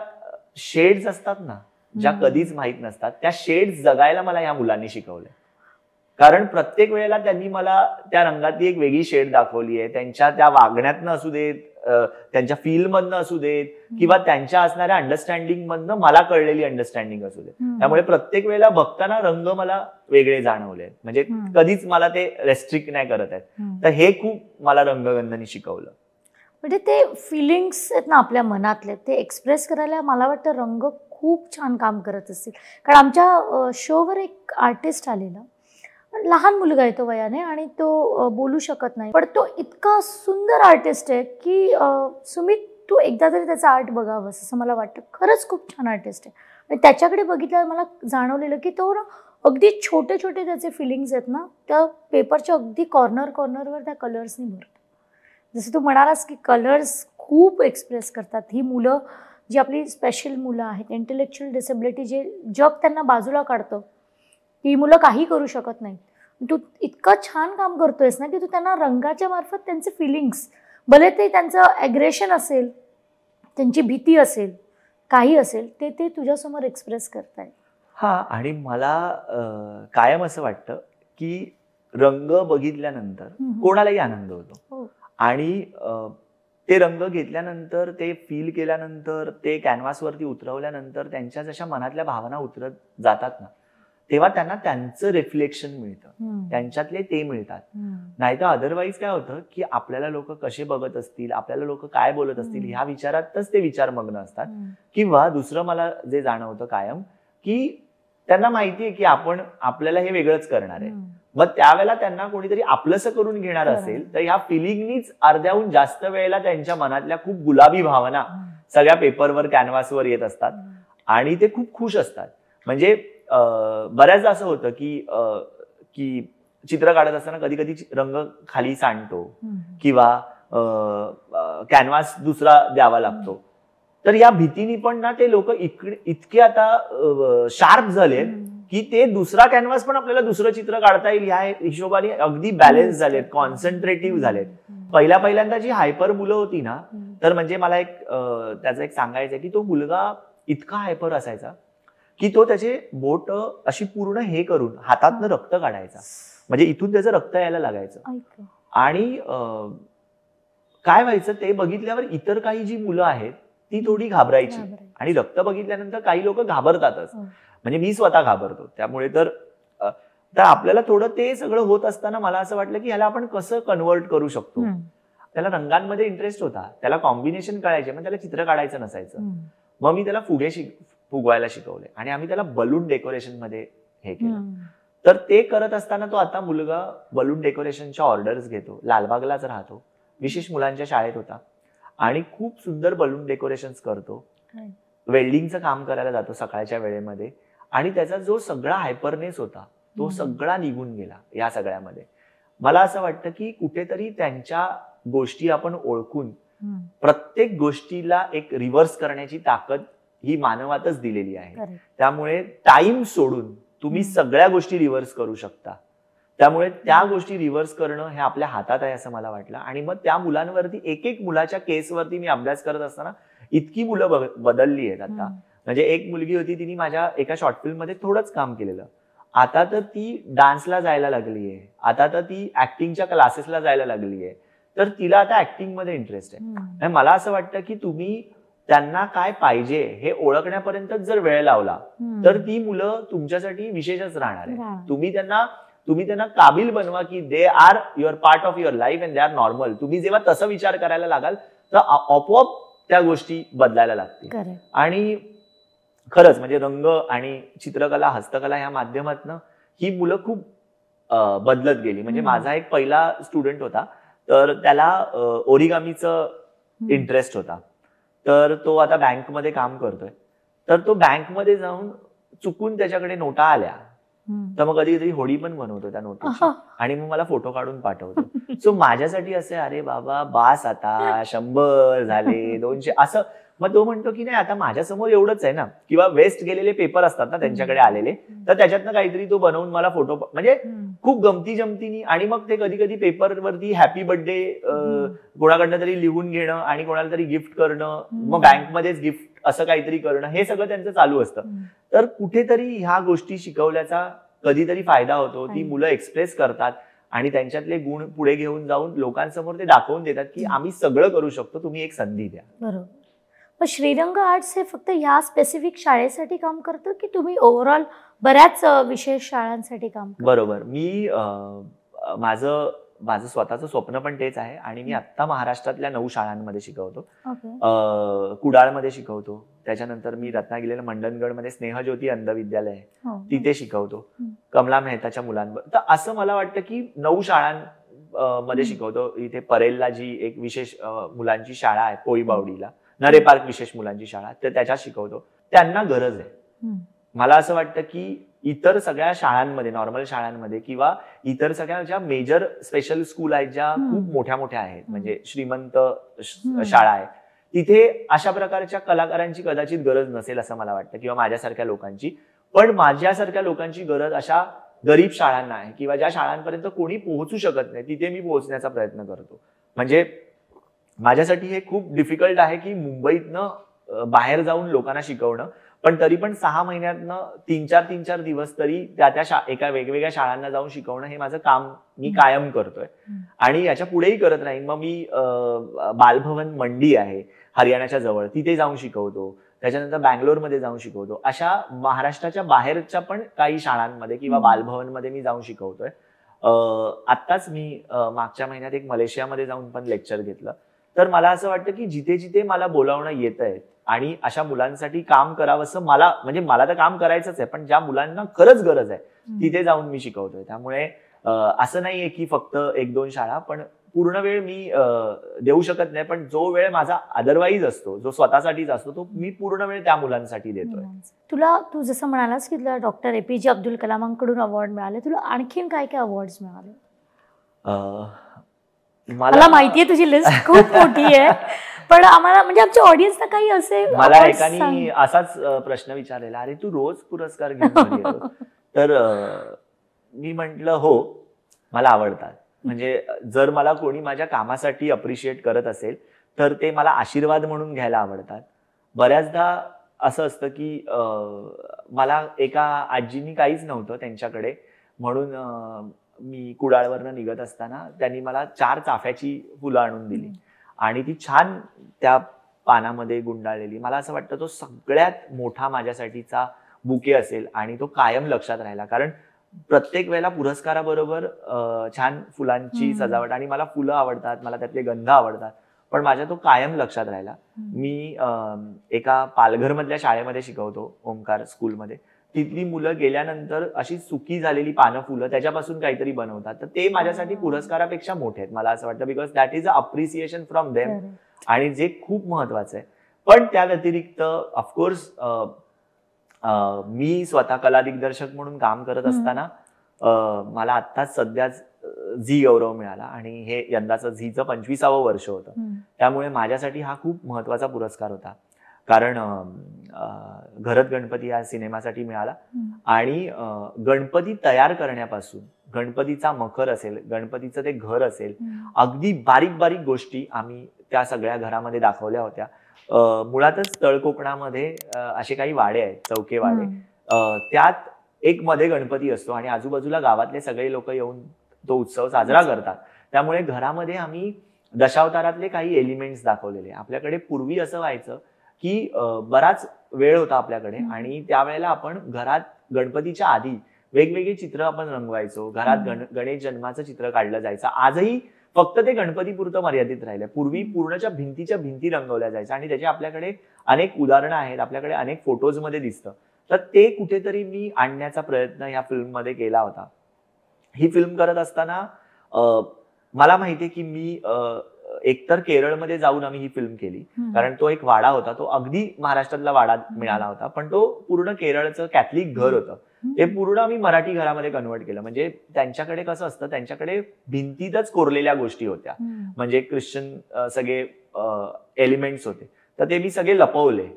शेड्स असतात ना, ज्या कधीच माहित नसतात, त्या शेड्स जगायला मला या मुलांनी शिकवलंय. कारण प्रत्येक वेळेला त्यांनी मला त्या रंगातली एक वेगळी शेड दाखवली आहे. त्यांच्या त्या वागण्यातनं असू देत, त्यांच्या फील मधनं असू देत, किंवा त्यांच्या असणाऱ्या अंडरस्टँडिंग मधनं मला कळलेली अंडरस्टँडिंग असू देत. त्यामुळे प्रत्येक वेळेला बघताना रंग मला वेगळे जाणवले, म्हणजे कधीच मला ते रेस्ट्रिक्ट नाही करत आहेत. तर हे खूप मला रंगगंधनी शिकवलं. म्हणजे ते फिलिंग्स आहेत ना आपल्या मनातले, ते एक्सप्रेस करायला मला वाटतं रंग खूप छान काम करत असतील. कारण आमच्या शोवर एक आर्टिस्ट आलेला, लहान मुलगा आहे तो वयाने, आणि तो बोलू शकत नाही, पण तो इतका सुंदर आर्टिस्ट आहे की सुमित तू एकदा तरी त्याचं आर्ट बघावंस असं मला वाटतं. खरंच खूप छान आर्टिस्ट आहे. आणि त्याच्याकडे बघितल्यावर मला जाणवलेलं की तो ना अगदी छोटे छोटे त्याचे फिलिंग्स आहेत ना, त्या पेपरच्या अगदी कॉर्नरवर त्या कलर्सनी भरतो. जसं तू म्हणालास की कलर्स खूप एक्सप्रेस करतात. ही मुलं जी आपली स्पेशल मुलं आहेत, इंटेलेक्च्युअल डिसेबिलिटी, जे जग त्यांना बाजूला काढतं, ही मुलं काही करू शकत नाही. तू इतकं छान काम करतोयस ना की तू त्यांना रंगाच्या मार्फत त्यांचे फिलिंग्स, भले ते त्यांचं ॲग्रेशन असेल, त्यांची भीती असेल, काही असेल, ते ते तुझ्यासमोर एक्सप्रेस करताय. हा, आणि मला कायम असं वाटतं की रंग बघितल्यानंतर कोणालाही आनंद होतो, आणि ते रंग घेतल्यानंतर, ते फील केल्यानंतर, ते कॅनव्हासवरती उतरवल्यानंतर त्यांच्या जशा मनातल्या भावना उतरत जातात ना, तेव्हा त्यांना त्यांचं रिफ्लेक्शन मिळतं, त्यांच्यातले ते मिळतात. नाहीतर अदरवाईज काय होतं की आपल्याला लोक कसे बघत असतील, आपल्याला लोक काय बोलत असतील, ह्या विचारातच ते विचारमग्न असतात. किंवा दुसरं मला जे जाणवतं कायम, की त्यांना माहितीये की आपण आपल्याला हे वेगळंच करणार आहे, मग त्यावेळेला त्यांना कोणीतरी आपलंसं करून घेणार असेल तर ह्या फिलिंगनीच अर्ध्याहून जास्त वेळेला त्यांच्या मनातल्या खूप गुलाबी भावना सगळ्या पेपरवर, कॅनव्हासवर येत असतात, आणि ते खूप खुश असतात. म्हणजे बऱ्याचदा असं होतं की चित्र काढत असताना कधी कधी रंग खाली सांडतो, किंवा कॅनव्हास दुसरा द्यावा लागतो. तर या भीतीने पण ना ते लोक इतके आता शार्प झालेत की ते दुसरा कॅनव्हास पण आपल्याला दुसरं चित्र काढता येईल ह्या हिशोबाने अगदी बॅलन्स झालेत, कॉन्सन्ट्रेटिव्ह झालेत. पहिल्यांदा जी हायपर मुलं होती ना, तर म्हणजे मला त्याचं एक सांगायचं की तो मुलगा इतका हायपर असायचा की तो त्याचे बोट अशी पूर्ण हे करून हातातनं रक्त काढायचा, म्हणजे इथून त्याचं रक्त यायला लागायचं. आणि काय व्हायचं ते बघितल्यावर इतर काही जी मुलं आहेत ती थोडी घाबरायची, आणि रक्त बघितल्यानंतर काही लोक घाबरतातच, म्हणजे मी स्वतः घाबरतो. त्यामुळे तर आपल्याला थोडं ते सगळं होत असताना मला असं वाटलं की ह्याला आपण कसं कन्व्हर्ट करू शकतो. त्याला रंगांमध्ये इंटरेस्ट होता, त्याला कॉम्बिनेशन कळायचे, पण त्याला चित्र काढायचं नसायचं. मग मी त्याला फुगवायला शिकवले, आणि आम्ही त्याला बलून डेकोरेशन मध्ये हे केलं. तर ते करत असताना तो आता मुलगा बलून डेकोरेशनच्या ऑर्डर्स घेतो, लालबागलाच राहतो, विशेष मुलांच्या शाळेत होता, आणि खूप सुंदर बलून डेकोरेशन्स करतो. वेल्डिंगचं काम करायला जातो सकाळच्या वेळेमध्ये, आणि त्याचा जो सगळा हायपरनेस होता तो सगळा निघून गेला या सगळ्यामध्ये. मला असं वाटतं की कुठेतरी त्यांच्या गोष्टी आपण ओळखून प्रत्येक गोष्टीला एक रिव्हर्स करण्याची ताकद ही मानवातच दिलेली आहे. त्यामुळे टाइम सोडून तुम्ही सगळ्या गोष्टी रिव्हर्स करू शकता. त्यामुळे त्या गोष्टी रिव्हर्स करणं हे आपल्या हातात आहे असं मला वाटलं. आणि मग त्या मुलांवरती, एक मुलाच्या केसवरती मी अभ्यास करत असताना इतकी मुलं बदलली आहेत आता. म्हणजे एक मुलगी होती, तिने माझ्या एका शॉर्ट फिल्म मध्ये थोडंच काम केलेलं, आता तर ती डान्सला जायला लागलीये, आता तर ती ऍक्टिंगच्या क्लासेसला जायला लागलीये, तर तिला आता ऍक्टिंग मध्ये इंटरेस्ट आहे. मला असं वाटतं की तुम्ही त्यांना काय पाहिजे हे ओळखण्यापर्यंत जर वेळ लावला तर ती मुलं तुमच्यासाठी विशेषच राहणार आहे. तुम्ही त्यांना काबिल बनवा की they are your part of your life and they are normal. तुम्ही जेव्हा तसं विचार करायला लागाल तर आपोआप त्या गोष्टी बदलायला लागतील. आणि खरंच म्हणजे रंग आणि चित्रकला, हस्तकला ह्या माध्यमातनं ही मुलं खूप बदलत गेली. म्हणजे माझा एक पहिला स्टुडंट होता, तर त्याला ओरिगामीचं इंटरेस्ट होता, तर तो आता बँकमध्ये काम करतोय. तर तो बँकमध्ये जाऊन चुकून त्याच्याकडे नोटा आल्या, तर मग कधी कधी होडी पण बनवतो त्या नोटीची, आणि मग मला फोटो काढून पाठवतो. सो माझ्यासाठी असे, अरे बाबा बास आता, 100 झाले, 200 असं मग तो म्हणतो की नाही आता माझ्यासमोर एवढंच आहे ना, किंवा वेस्ट गेलेले पेपर असतात ना त्यांच्याकडे आलेले, तर त्याच्यातनं काहीतरी तो बनवून मला फोटो, म्हणजे खूप गमती जमतीनी. आणि मग ते कधी कधी पेपरवरती हॅपी बर्थडे कोणाकडनं तरी लिहून घेणं आणि कोणाला तरी गिफ्ट करणं, मग बँकमध्येच गिफ्ट असं काहीतरी करणं, हे सगळं त्यांचं चालू असतं. तर कुठेतरी ह्या गोष्टी शिकवल्याचा कधीतरी फायदा होतो. ती मुलं एक्सप्रेस करतात आणि त्यांच्यातले गुण पुढे घेऊन जाऊन लोकांसमोर ते दाखवून देतात की आम्ही सगळं करू शकतो, तुम्ही एक संधी द्या. बरोबर. पण श्रीरंग आर्ट्स हे फक्त ह्या स्पेसिफिक शाळेसाठी काम करतं की तुम्ही ओव्हरऑल बऱ्याच विशेष शाळांसाठी काम करता? बरोबर. मी माझं स्वतःचं स्वप्न पण तेच आहे आणि मी आता महाराष्ट्रातल्या 9 शाळांमध्ये शिकवतो. कुडाळमध्ये शिकवतो, त्याच्यानंतर मी रत्नागिरीला मंडणगडमध्ये स्नेहज्योती अंध विद्यालय आहे तिथे शिकवतो, कमला मेहताच्या मुलांवर. तर असं मला वाटतं की 9 शाळांमध्ये शिकवतो. इथे परेलला जी एक विशेष मुलांची शाळा आहे पोईबावडीला, नरे पार्क विशेष मुलांची शाळा, तर त्याच्यात शिकवतो. त्यांना गरज आहे. मला असं वाटतं की इतर सगळ्या शाळांमध्ये, नॉर्मल शाळांमध्ये किंवा इतर सगळ्या ज्या मेजर स्पेशल स्कूल आहेत, ज्या खूप मोठ्या मोठ्या आहेत, म्हणजे श्रीमंत शाळा आहे, तिथे अशा प्रकारच्या कलाकारांची कदाचित गरज नसेल असं मला वाटतं, किंवा माझ्यासारख्या लोकांची. पण माझ्यासारख्या लोकांची गरज अशा गरीब शाळांना आहे, किंवा ज्या शाळांपर्यंत कोणी पोहोचू शकत नाही तिथे मी पोहोचण्याचा प्रयत्न करतो. म्हणजे माझ्यासाठी हे खूप डिफिकल्ट आहे की मुंबईतनं बाहेर जाऊन लोकांना शिकवणं, पण तरी पण 6 महिन्यातनं 3-4 दिवस तरी त्या एका वेगवेगळ्या शाळांना जाऊन शिकवणं हे माझं काम मी कायम करतोय आणि याच्या पुढेही करत राहीन. मग मी बालभवन मंडी आहे हरियाणाच्या जवळ, तिथे जाऊन शिकवतो. त्याच्यानंतर बँगलोरमध्ये जाऊन शिकवतो. अशा महाराष्ट्राच्या बाहेरच्या पण काही शाळांमध्ये किंवा बालभवनमध्ये मी जाऊन शिकवतोय. आत्ताच मी मागच्या महिन्यात एक मलेशियामध्ये जाऊन पण लेक्चर घेतलं. तर मला असं वाटतं की जिथे जिथे मला बोलावणं येतंय आणि अशा मुलांसाठी काम करावं असं म्हणजे मला तर काम करायचंच आहे, पण ज्या मुलांना खरंच गरज आहे तिथे जाऊन मी शिकवतोय. त्यामुळे असं नाहीये की फक्त 1-2 शाळा, पण पूर्ण वेळ मी देऊ शकत नाही, पण जो वेळ माझा अदरवाईज असतो, जो स्वतःसाठीच असतो, तो मी पूर्ण वेळ त्या मुलांसाठी देतोय. तू जसं म्हणालास की तुला डॉक्टर APJ अब्दुल कलामांकडून अवॉर्ड मिळाले, तुला आणखीन काय काय अवॉर्ड्स मिळाले? मला माहितीये तुझी लिस्ट खूप मोठी आहे, पण आम्हाला म्हणजे आमच्या ऑडियन्सला काही असे. मला एकाने असाच प्रश्न विचारलेला, अरे तू रोज पुरस्कार घेऊन येतो? तर मी म्हंटल हो, मला आवडतात. म्हणजे जर मला कोणी माझ्या कामासाठी अप्रिशिएट करत असेल तर ते मला आशीर्वाद म्हणून घ्यायला आवडतात. बऱ्याचदा असं असतं की मला एका आजीनी काहीच नव्हतं त्यांच्याकडे, म्हणून मी कुडाळवरनं निघत असताना त्यांनी मला 4 चाफ्याची फुलं आणून दिली आणि ती छान त्या पानामध्ये गुंडाळलेली. मला असं वाटतं तो सगळ्यात मोठा माझ्यासाठीचा बुके असेल आणि तो कायम लक्षात राहिला. कारण प्रत्येक वेळेला पुरस्काराबरोबर छान फुलांची सजावट, आणि मला फुलं आवडतात, मला त्यातले गंध आवडतात, पण माझ्या तो कायम लक्षात राहिला. मी एका पालघरमधल्या शाळेमध्ये शिकवतो, ओमकार स्कूलमध्ये. तिथली मुलं गेल्यानंतर अशी सुकी झालेली पानं, फुलं त्याच्यापासून काहीतरी बनवतात. तर ते माझ्यासाठी पुरस्कारापेक्षा मोठे आहेत मला असं वाटतं, because that is a appreciation from them, आणि जे खूप महत्वाचं आहे. पण त्या व्यतिरिक्त ऑफकोर्स मी स्वतः कला दिग्दर्शक म्हणून काम करत असताना मला आत्ताच सध्याच झी गौरव मिळाला, आणि हे यंदाचं झीचं 25वं वर्ष होतं. त्यामुळे माझ्यासाठी हा खूप महत्वाचा पुरस्कार होता. कारण घरत गणपती या सिनेमासाठी मिळाला, आणि गणपती तयार करण्यापासून, गणपतीचा मखर असेल, गणपतीचं ते घर असेल, अगदी बारीक बारीक गोष्टी आम्ही त्या सगळ्या घरामध्ये दाखवल्या होत्या. मुळातच तळकोकणामध्ये असे काही वाडे आहेत, चौके वाडे, त्यात एक मध्ये गणपती असतो आणि आजूबाजूला गावातले सगळे लोक येऊन तो उत्सव साजरा करतात. त्यामुळे घरामध्ये आम्ही दशावतारातले काही एलिमेंट्स दाखवलेले. आपल्याकडे पूर्वी असं व्हायचं की बराच वेळ होता आपल्याकडे, आणि त्यावेळेला आपण घरात गणपतीच्या आधी वेगवेगळे चित्र आपण रंगवायचो. घरात गणेश जन्माचं चित्र काढलं जायचं. आजही फक्त ते गणपतीपुरतं मर्यादित राहिलं. पूर्वी पूर्णच्या भिंतीच्या भिंती रंगवल्या जायच्या, आणि त्याचे आपल्याकडे अनेक उदाहरणं आहेत, आपल्याकडे अनेक फोटोजमध्ये दिसतं. तर ते कुठेतरी मी आणण्याचा प्रयत्न या फिल्ममध्ये केला होता. ही फिल्म करत असताना मला माहितीये की मी एकतर केरळमध्ये जाऊन आम्ही ही फिल्म केली, कारण तो एक वाडा होता, तो अगदी महाराष्ट्रातला वाडा मिळाला होता, पण तो पूर्ण केरळचं कॅथलिक घर होतं. ते पूर्ण आम्ही मराठी घरामध्ये कन्वर्ट केलं. म्हणजे त्यांच्याकडे कसं असतं, त्यांच्याकडे भिंतीतच कोरलेल्या गोष्टी होत्या, म्हणजे ख्रिश्चन सगळे एलिमेंट्स होते. तर ते मी सगळे लपवले.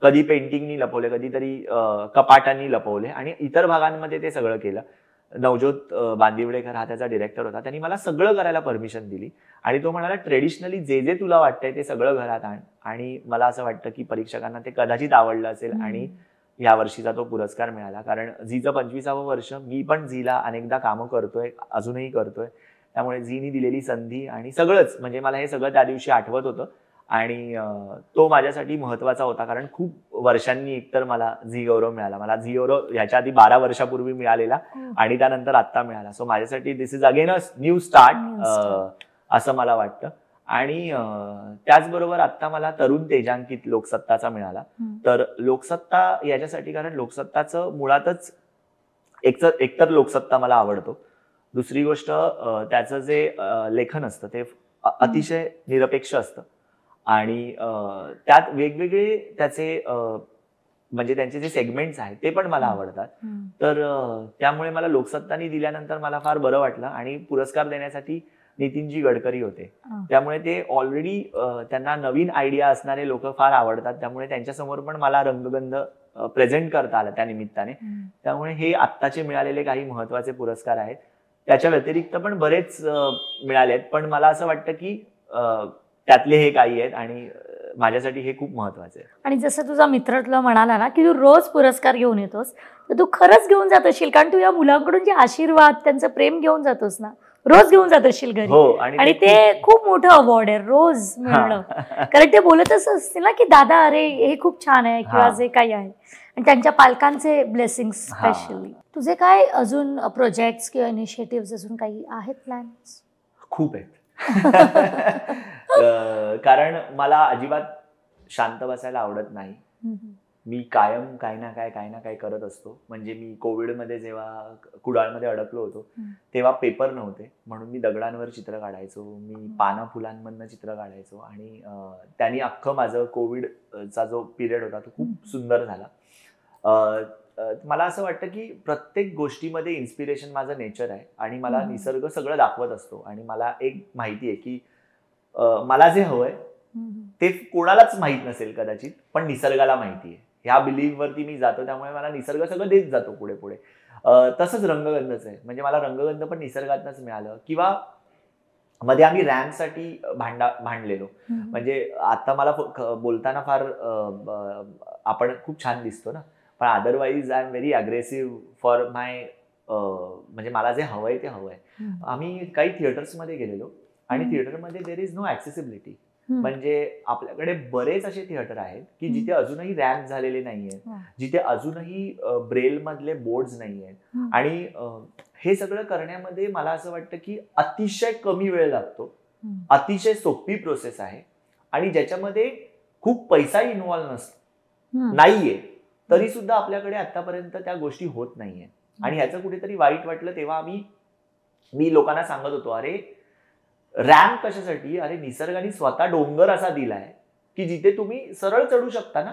कधी पेंटिंगनी लपवले, कधीतरी कपाटांनी लपवले आणि इतर भागांमध्ये ते सगळं केलं. नवज्योत बांदिवडेकर हा त्याचा डिरेक्टर होता, त्यांनी मला सगळं करायला परमिशन दिली आणि तो म्हणाला ट्रेडिशनली जे जे तुला वाटतंय ते सगळं घरात आण. आणि मला असं वाटतं की परीक्षकांना ते कदाचित आवडलं असेल आणि या वर्षीचा तो पुरस्कार मिळाला. कारण झीचं 25वं वर्ष, मी पण झीला अनेकदा कामं करतोय, अजूनही करतोय. त्यामुळे झीनी दिलेली संधी आणि सगळंच म्हणजे मला हे सगळं त्या दिवशी आठवत होतं आणि तो माझ्यासाठी महत्वाचा होता. कारण खूप वर्षांनी एकतर मला झी गौरव मिळाला. मला झी गौरव ह्याच्या आधी 12 वर्षापूर्वी मिळालेला आणि त्यानंतर आत्ता मिळाला. सो माझ्यासाठी this is again a new start असं मला वाटतं. आणि त्याचबरोबर आता मला तरुण तेजांकित लोकसत्ताचा मिळाला. तर लोकसत्ता याच्यासाठी कारण लोकसत्ताचं मुळातच एकतर लोकसत्ता मला आवडतो, दुसरी गोष्ट त्याचं जे लेखन असतं ते अतिशय निरपेक्ष असतं आणि त्यात वेगवेगळे त्याचे म्हणजे त्यांचे जे सेगमेंट्स आहेत ते पण मला आवडतात. तर त्यामुळे मला लोकसत्तानी दिल्यानंतर मला फार बरं वाटलं आणि पुरस्कार देण्यासाठी नितीनजी गडकरी होते. त्यामुळे ते ऑलरेडी त्यांना नवीन आयडिया असणारे लोक फार आवडतात. त्यामुळे त्यांच्यासमोर पण मला रंगगंध प्रेझेंट करता आला त्या निमित्ताने. त्यामुळे हे आत्ताचे मिळालेले काही महत्वाचे पुरस्कार आहेत. त्याच्या व्यतिरिक्त पण बरेच मिळालेत, पण मला असं वाटतं की त्यातले हे काही आहेत आणि माझ्यासाठी हे खूप महत्वाचे आहे. आणि जसं तुझा मित्र तुला म्हणाला ना की तू रोज पुरस्कार घेऊन येतोस, तर तू खरंच घेऊन जात असशील, कारण तू या मुलांकडून जे आशीर्वाद त्यांचं प्रेम घेऊन जातोस ना, रोज घेऊन जात असशील घरी. हो, आणि ते खूप मोठं अवॉर्ड आहे रोज मिळणं. कारण ते बोलतच असतील ना की दादा अरे हे खूप छान आहे किंवा जे काही आहे, आणि त्यांच्या पालकांचे ब्लेसिंग्स स्पेशली. तुझे काय अजून प्रोजेक्ट्स किंवा इनिशिएटिव्ह अजून काही आहेत प्लॅन्स? खूप आहेत. कारण मला अजिबात शांत बसायला आवडत नाही. मी कायम काही ना काय करत असतो. म्हणजे मी कोविडमध्ये जेव्हा कुडाळमध्ये अडकलो होतो तेव्हा पेपर नव्हते, म्हणून मी दगडांवर चित्र काढायचो, मी पाना फुलांमधनं चित्र काढायचो आणि त्यांनी अख्खं माझं कोविडचा जो पिरियड होता तो खूप सुंदर झाला. मला असं वाटतं की प्रत्येक गोष्टीमध्ये इन्स्पिरेशन माझं नेचर आहे आणि मला निसर्ग सगळं दाखवत असतो. आणि मला एक माहिती आहे की मला जे हवंय ते कोणालाच माहित नसेल कदाचित, पण निसर्गाला माहिती आहे. ह्या बिलीव्ह वरती मी जातो, त्यामुळे मला निसर्ग सगळं देत जातो पुढे पुढे. तसंच रंगगंधच आहे. म्हणजे मला रंगगंध पण निसर्गातनंच मिळालं. किंवा मध्ये आम्ही रॅम्पसाठी भांडलेलो. म्हणजे आता मला बोलताना फार आपण खूप छान दिसतो ना, पण otherwise I am very aggressive for my म्हणजे मला जे हवंय ते हवंय. आम्ही काही थिएटर्समध्ये गेलेलो आणि थिएटरमध्ये देर इज नो ऍक्सेसिबिलिटी. म्हणजे आपल्याकडे बरेच असे थिएटर आहेत की जिथे अजूनही रॅम्प झालेले नाहीये, जिथे अजूनही ब्रेल मधले बोर्ड्स नाहीयेत. आणि हे सगळं करण्यामध्ये मला असं वाटतं की अतिशय कमी वेळ लागतो, अतिशय सोपी प्रोसेस आहे आणि ज्याच्यामध्ये खूप पैसा इन्व्हॉल्व नाहीये, तरी सुद्धा आपल्याकडे आतापर्यंत त्या गोष्टी होत नाहीये. आणि ह्याचं कुठेतरी वाईट वाटलं. तेव्हा मी लोकांना सांगत होतो, अरे रॅम्प कशासाठी? अरे निसर्गाने स्वतः डोंगर असा दिलाय की जिथे तुम्ही सरळ चढू शकता ना.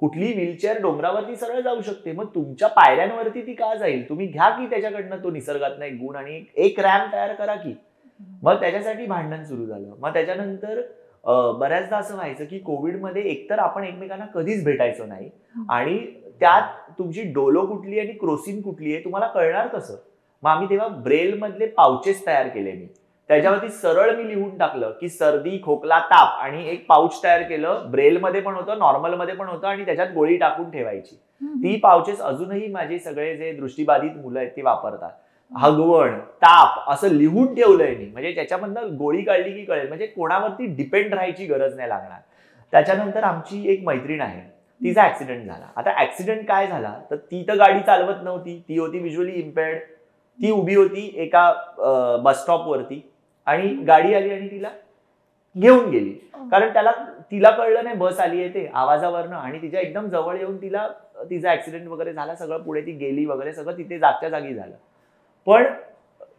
कुठली व्हीलचेअर डोंगरावरती सरळ जाऊ शकते, मग तुमच्या पायऱ्यांवरती ती का जाईल? तुम्ही घ्या की त्याच्याकडनं तो निसर्गातनं एक गुण आणि एक रॅम्प तयार करा की. मग त्याच्यासाठी भांडण सुरू झालं. मग त्याच्यानंतर बऱ्याचदा असं व्हायचं की कोविडमध्ये एकतर आपण एकमेकांना कधीच भेटायचो नाही आणि त्यात तुमची डोलो कुठली आणि क्रोसिन कुठली आहे तुम्हाला कळणार कसं? मग आम्ही तेव्हा ब्रेल मधले पाउचेस तयार केले. मी त्याच्यावरती सरळ मी लिहून टाकलं की सर्दी, खोकला, ताप आणि एक पाऊच तयार केलं. ब्रेलमध्ये पण होतं, नॉर्मलमध्ये पण होतं आणि त्याच्यात गोळी टाकून ठेवायची. ती पाउचेस अजूनही माझे सगळे जे दृष्टीबाधित मुलं आहेत ती वापरतात. हगवण, ताप असं लिहून ठेवलंय मी, म्हणजे त्याच्यामधनं गोळी काढली की कळेल. म्हणजे कोणावरती डिपेंड राहायची गरज नाही लागणार. त्याच्यानंतर आमची एक मैत्रीण आहे, तिचा ऍक्सिडेंट झाला. आता ऍक्सिडेंट काय झाला तर ती तर गाडी चालवत नव्हती, ती होती व्हिज्युअली इम्पेअर्ड. ती उभी होती एका बस स्टॉप वरती आणि गाडी आली आणि तिला घेऊन गेली. कारण तिला कळलं नाही बस आली आहे ते आवाजावरनं, आणि तिच्या एकदम जवळ येऊन तिचा ऍक्सिडेंट वगैरे झाला. सगळं पुढे ती गेली वगैरे, सगळं तिथे जागच्या जागी झालं. पण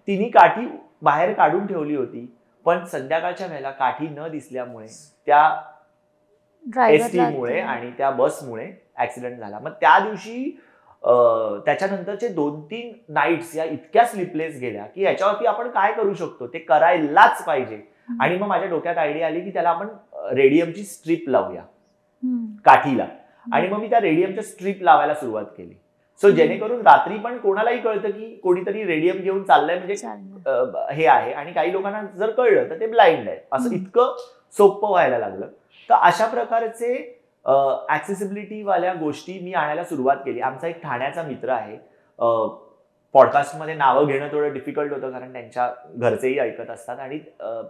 तिने काठी बाहेर काढून ठेवली होती, पण संध्याकाळच्या वेळेला काठी न दिसल्यामुळे त्या एसटीमुळे आणि त्या बसमुळे ऍक्सिडेंट झाला. मग त्या दिवशी त्याच्यानंतरचे 2-3 नाईट्स या इतक्या स्लीपलेस गेल्या की याच्यावरती आपण काय करू शकतो, ते करायलाच पाहिजे. आणि मग माझ्या डोक्यात आयडिया आली की त्याला आपण रेडियमची स्ट्रीप लावूया. काठीला, आणि मग मी त्या रेडियमच्या स्ट्रीप लावायला सुरुवात केली. सो जेणेकरून रात्री पण कोणालाही कळतं की कोणीतरी रेडियम घेऊन चाललंय, म्हणजे हे आहे. आणि काही लोकांना जर कळलं तर ते ब्लाइंड आहे, असं इतकं सोपं व्हायला लागलं. तर अशा प्रकारचे ऍक्सेसिबिलिटी वाल्या गोष्टी मी आणायला सुरुवात केली. आमचा एक ठाण्याचा मित्र आहे, पॉडकास्टमध्ये नावं घेणं थोडं डिफिकल्ट होतं कारण त्यांच्या घरचेही ऐकत असतात आणि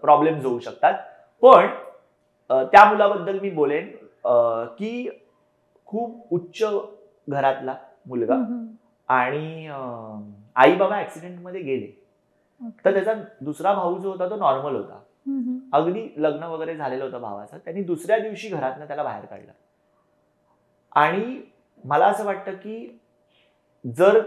प्रॉब्लेम्स होऊ शकतात. पण त्या मुलाबद्दल मी बोलेन की खूप उच्च घरातला मुलगा, आणि आई बाबा ऍक्सिडेंटमध्ये गेले, तर त्याचा दुसरा भाऊ जो होता तो नॉर्मल होता, अगदी लग्न वगैरे झालेलं होतं भावाचं. त्यांनी दुसऱ्या दिवशी घरातनं त्याला बाहेर काढलं. आणि मला असं वाटतं की जर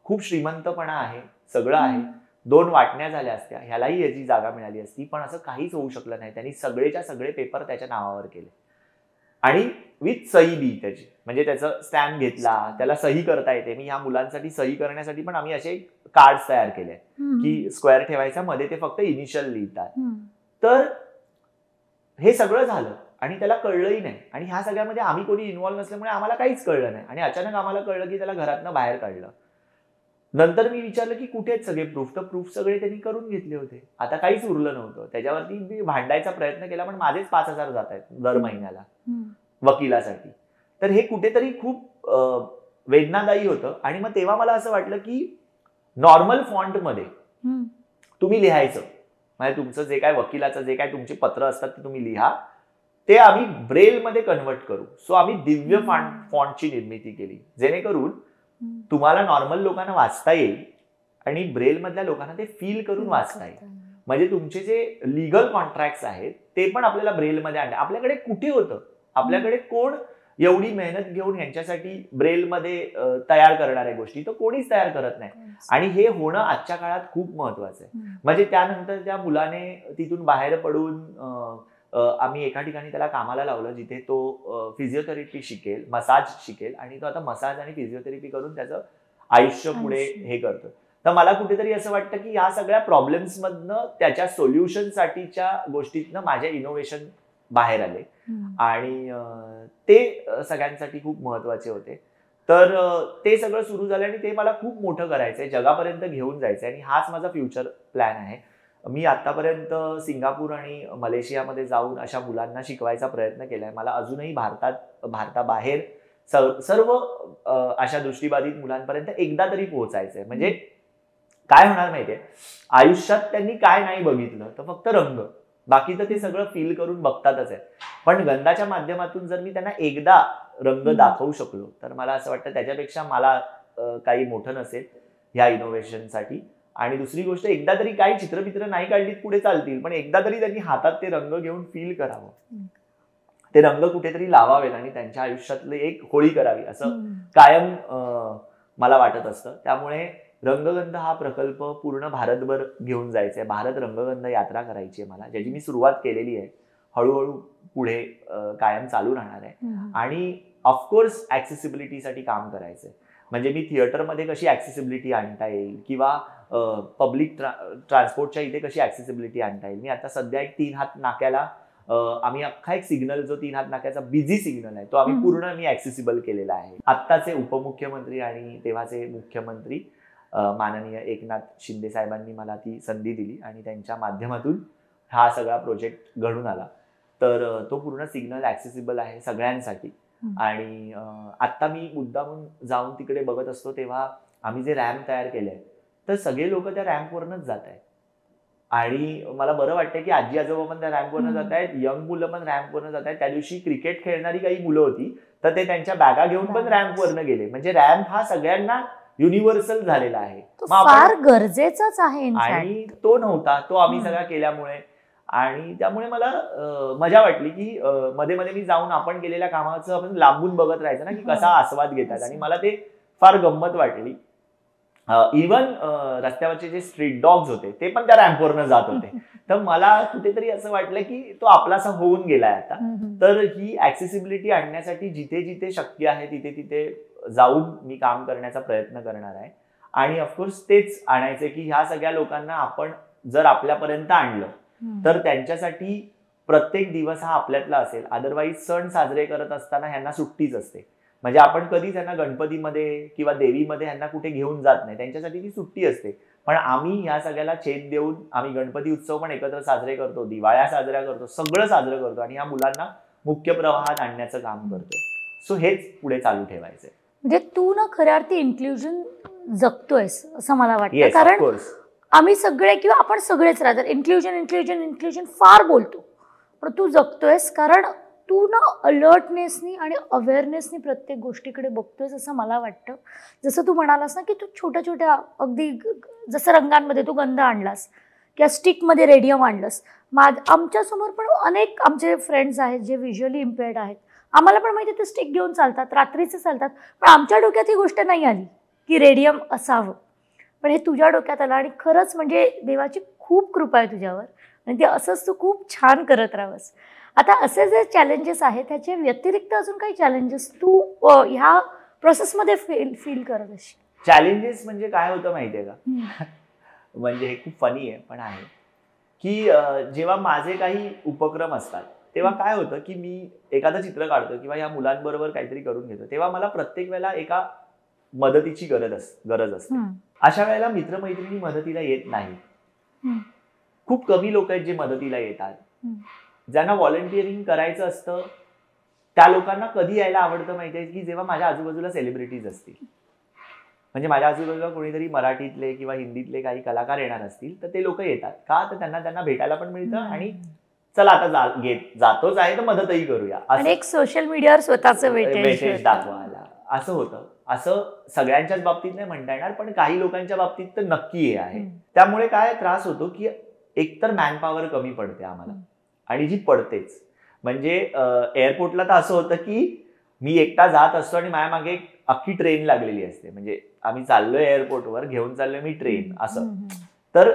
खूप श्रीमंतपणा आहे, सगळं आहे, 2 वाटण्या झाल्या असत्या, ह्यालाही याची जागा मिळाली असती, पण असं काहीच होऊ शकलं नाही. त्यांनी सगळेच्या सगळे पेपर त्याच्या नावावर केले आणि विथ सही बी त्याची, म्हणजे त्याचं स्टॅम्प घेतला, त्याला सही करता येते. मी ह्या मुलांसाठी सही करण्यासाठी पण आम्ही असे कार्ड तयार केले की स्क्वेअर ठेवायचा, मध्ये ते फक्त इनिशियल लिहितात. तर हे सगळं झालं आणि त्याला कळलंही नाही. आणि ह्या सगळ्यामध्ये आम्ही कोणी इन्व्हॉल्व्ह नसल्यामुळे आम्हाला काहीच कळलं नाही. आणि अचानक आम्हाला कळलं की त्याला घरातनं बाहेर काढलं. नंतर मी विचारलं की कुठे आहेत सगळे प्रूफ, तर प्रूफ सगळे त्यांनी करून घेतले होते. आता काहीच उरलं नव्हतं. त्याच्यावरती मी भांडायचा प्रयत्न केला, पण माझेच 5,000 जात आहेत दर महिन्याला वकिलासाठी. तर हे कुठेतरी खूप वेदनादायी होतं. आणि मग तेव्हा मला असं वाटलं की नॉर्मल फॉन्टमध्ये तुम्ही लिहायचं, म्हणजे तुमचं जे काय वकिलाचं जे काय तुमचे पत्र असतात ते तुम्ही लिहा, ते आम्ही ब्रेलमध्ये कन्व्हर्ट करू. सो आम्ही दिव्य फॉन्टची निर्मिती केली, जेणेकरून तुम्हाला नॉर्मल लोकांना वाचता येईल आणि ब्रेल मधल्या लोकांना ते फील करून वाचता येईल. म्हणजे तुमचे जे लिगल कॉन्ट्रॅक्ट्स आहेत ते पण आपल्याला ब्रेलमध्ये आणले. आपल्याकडे कुठे होतं, आपल्याकडे कोण एवढी मेहनत घेऊन यांच्यासाठी ब्रेलमध्ये तयार करणाऱ्या गोष्टी तर कोणीच तयार करत नाही. आणि हे होणं आजच्या काळात खूप महत्वाचं आहे. म्हणजे त्यानंतर त्या मुलाने तिथून बाहेर पडून आम्ही एका ठिकाणी त्याला कामाला लावलं, जिथे तो फिजिओथेरपी शिकेल, मसाज शिकेल, आणि तो आता मसाज आणि फिजिओथेरपी करून त्याचं आयुष्य पुढे हे करतो. तर मला कुठेतरी असं वाटतं की या सगळ्या प्रॉब्लेम्स मधनं त्याच्या सोल्युशन साठीच्या गोष्टीतनं माझे इनोव्हेशन बाहेर आले आणि ते सगळ्यांसाठी खूप महत्वाचे होते. तर ते सगळं सुरू झालं आणि ते मला खूप मोठं करायचंय, जगापर्यंत घेऊन जायचंय, आणि हाच माझा फ्युचर प्लॅन आहे. मी आतापर्यंत सिंगापूर आणि मलेशियामध्ये जाऊन अशा मुलांना शिकवायचा प्रयत्न केलाय. मला अजूनही भारताबाहेर सर्व अशा दृष्टीबाधित मुलांपर्यंत एकदा तरी पोहोचायचंय. म्हणजे काय होणार माहितीये, आयुष्यात त्यांनी काय नाही बघितलं तर फक्त रंग, बाकी तर ते सगळं फील करून बघतातच आहे. पण गंधाच्या माध्यमातून जर मी त्यांना एकदा रंग दाखवू शकलो तर मला असं वाटतं त्याच्यापेक्षा मला काही मोठं नसेल ह्या इनोव्हेशनसाठी. आणि दुसरी गोष्ट, एकदा तरी काही चित्रपित्र नाही काढलीत पुढे चालतील, पण एकदा तरी त्यांनी हातात ते रंग घेऊन फील करावं, ते रंग कुठेतरी लावावेत आणि त्यांच्या आयुष्यातले एक होळी करावी, असं कायम मला वाटत असतं. त्यामुळे रंगगंध हा प्रकल्प पूर्ण भारतभर घेऊन जायचा आहे. भारत रंगगंध यात्रा करायची आहे मला, ज्याची मी सुरुवात केलेली आहे. हळूहळू पुढे कायम चालू राहणार आहे. आणि ऑफकोर्स ऍक्सेसिबिलिटीसाठी काम करायचंय. म्हणजे मी थिएटरमध्ये कशी ऍक्सेसिबिलिटी आणता येईल किंवा पब्लिक ट्रान्सपोर्टच्या इथे कशी ऍक्सेसिबिलिटी आणता येईल. मी आता सध्या एक 3 हात नाक्याला आम्ही अख्खा एक सिग्नल, जो 3 हात नाक्याचा बिझी सिग्नल आहे, तो आम्ही पूर्ण मी ऍक्सेसिबल केलेला आहे. आत्ताचे उपमुख्यमंत्री आणि तेव्हाचे मुख्यमंत्री माननीय एकनाथ शिंदे साहेबांनी मला ती संधी दिली आणि त्यांच्या माध्यमातून हा सगळा प्रोजेक्ट घडून आला. तर तो पूर्ण सिग्नल ऍक्सेसिबल आहे सगळ्यांसाठी. आणि आता मी मुद्दामून जाऊन तिकडे बघत असतो तेव्हा आम्ही जे रॅम्प तयार केले आहे तर सगळे लोक त्या रॅम्पवरनच जात आहेत. आणि मला बरं वाटतंय की आजी आजोबा पण त्या रॅम्पवरनं जात आहेत, यंग मुलं पण रॅम्पवरनं जात आहेत. त्या दिवशी क्रिकेट खेळणारी काही मुलं होती तर ते त्यांच्या बॅगा घेऊन पण रॅम्पवरनं गेले. म्हणजे रॅम्प हा सगळ्यांना युनिव्हर्सल झालेला आहे, फार गरजेचाच आहे. आणि तो नव्हता, तो आम्ही सगळा केल्यामुळे. आणि त्यामुळे मला मजा वाटली की मध्ये मध्ये मी जाऊन आपण केलेल्या कामाचं आपण लांबून बघत राहायचं ना, की कसा आस्वाद घेतात. आणि मला ते फार गंमत वाटली. इव्हन रस्त्यावरचे जे स्ट्रीट डॉग्स होते ते पण त्या रॅम्पवरनं जात होते. तर मला कुठेतरी असं वाटलं की तो आपलासा होऊन गेलाय आता. तर ही ऍक्सेसिबिलिटी आणण्यासाठी जिथे जिथे शक्य आहे तिथे तिथे जाऊन मी काम करण्याचा प्रयत्न करणार आहे. आणि ऑफकोर्स तेच आणायचं की ह्या सगळ्या लोकांना आपण जर आपल्यापर्यंत आणलं तर त्यांच्यासाठी प्रत्येक दिवस हा आपल्यातला असेल. अदरवाईज सण साजरे करत असताना ह्यांना सुट्टीच असते. म्हणजे आपण कधी त्यांना गणपतीमध्ये किंवा देवीमध्ये ह्यांना कुठे घेऊन जात नाही, त्यांच्यासाठी ती सुट्टी असते. पण आम्ही ह्या सगळ्याला छेद देऊन आम्ही गणपती उत्सव पण एकत्र साजरे करतो, दिवाळ्या साजऱ्या करतो, सगळं साजरं करतो आणि ह्या मुलांना मुख्य प्रवाहात आणण्याचं काम करतोय. सो हेच पुढे चालू ठेवायचंय. म्हणजे तू ना खऱ्या अर्थी इन्क्ल्युजन जगतोयस असं मला वाटतं. Yes, of कारण course. आम्ही सगळे किंवा आपण सगळेच राहतात इन्क्ल्युजन इन्क्ल्युजन इन्क्ल्युजन फार बोलतो, पण तू जगतोयस कारण तू ना अलर्टनेसनी आणि अवेअरनेसनी प्रत्येक गोष्टीकडे बघतोयस असं मला वाटतं. जसं तू म्हणालास ना की तू छोट्या छोट्या अगदी जसं रंगांमध्ये तू गंध आणलास किंवा स्टिकमध्ये रेडियम आणलंस. आमच्यासमोर पण अनेक आमचे फ्रेंड्स आहेत जे व्हिज्युअली इम्पेअर्ड आहेत. आम्हाला पण माहिती आहे ते स्टिक घेऊन चालतात, रात्रीचे चालतात, पण आमच्या डोक्यात ही गोष्ट नाही आली की रेडियम असावं. पण हे तुझ्या डोक्यात आलं आणि खरंच म्हणजे देवाची खूप कृपा आहे तुझ्यावर आणि ते असंच तू खूप छान करत राहावंस. आता असे जे चॅलेंजेस आहेत त्याच्या व्यतिरिक्त अजून काही चॅलेंजेस तू ह्या प्रोसेसमध्ये फील करत असशील? चॅलेंजेस म्हणजे काय होतं माहितीये का, म्हणजे हे खूप फनी आहे पण आहे की जेव्हा माझे काही उपक्रम असतात तेव्हा काय होतं की मी एखादं चित्र काढतो किंवा या मुलांबरोबर काहीतरी करून घेतो, तेव्हा मला प्रत्येक वेळेला एका मदतीची गरज असते. अशा वेळेला मित्रमैत्रिणी मदतीला येत नाही. खूप कमी लोक आहेत जे मदतीला येतात. ज्यांना व्हॉलंटिअरिंग करायचं असतं त्या लोकांना कधी यायला आवडतं माहितीये की जेव्हा माझ्या आजूबाजूला सेलिब्रिटीज असतील. म्हणजे माझ्या आजूबाजूला कोणीतरी मराठीतले किंवा हिंदीतले काही कलाकार येणार असतील तर ते लोक येतात का, तर त्यांना भेटायला पण मिळतं आणि चला आता जातोच आहे तर मदतही करूया, एक सोशल मीडियावर स्वतःचं वेटेज दाखवायला असं होतं. असं सगळ्यांच्याच बाबतीत नाही म्हणता येणार, पण काही लोकांच्या बाबतीत तर नक्की हे आहे. त्यामुळे काय त्रास होतो की एकतर मॅनपॉवर कमी पडते आम्हाला, आणि जी पडतेच म्हणजे एअरपोर्टला तर असं होतं की मी एकटा जात असतो आणि माझ्या मागे एक अख्खी ट्रेन लागलेली असते. म्हणजे आम्ही चाललोय एअरपोर्टवर, घेऊन चाललोय मी ट्रेन असं. तर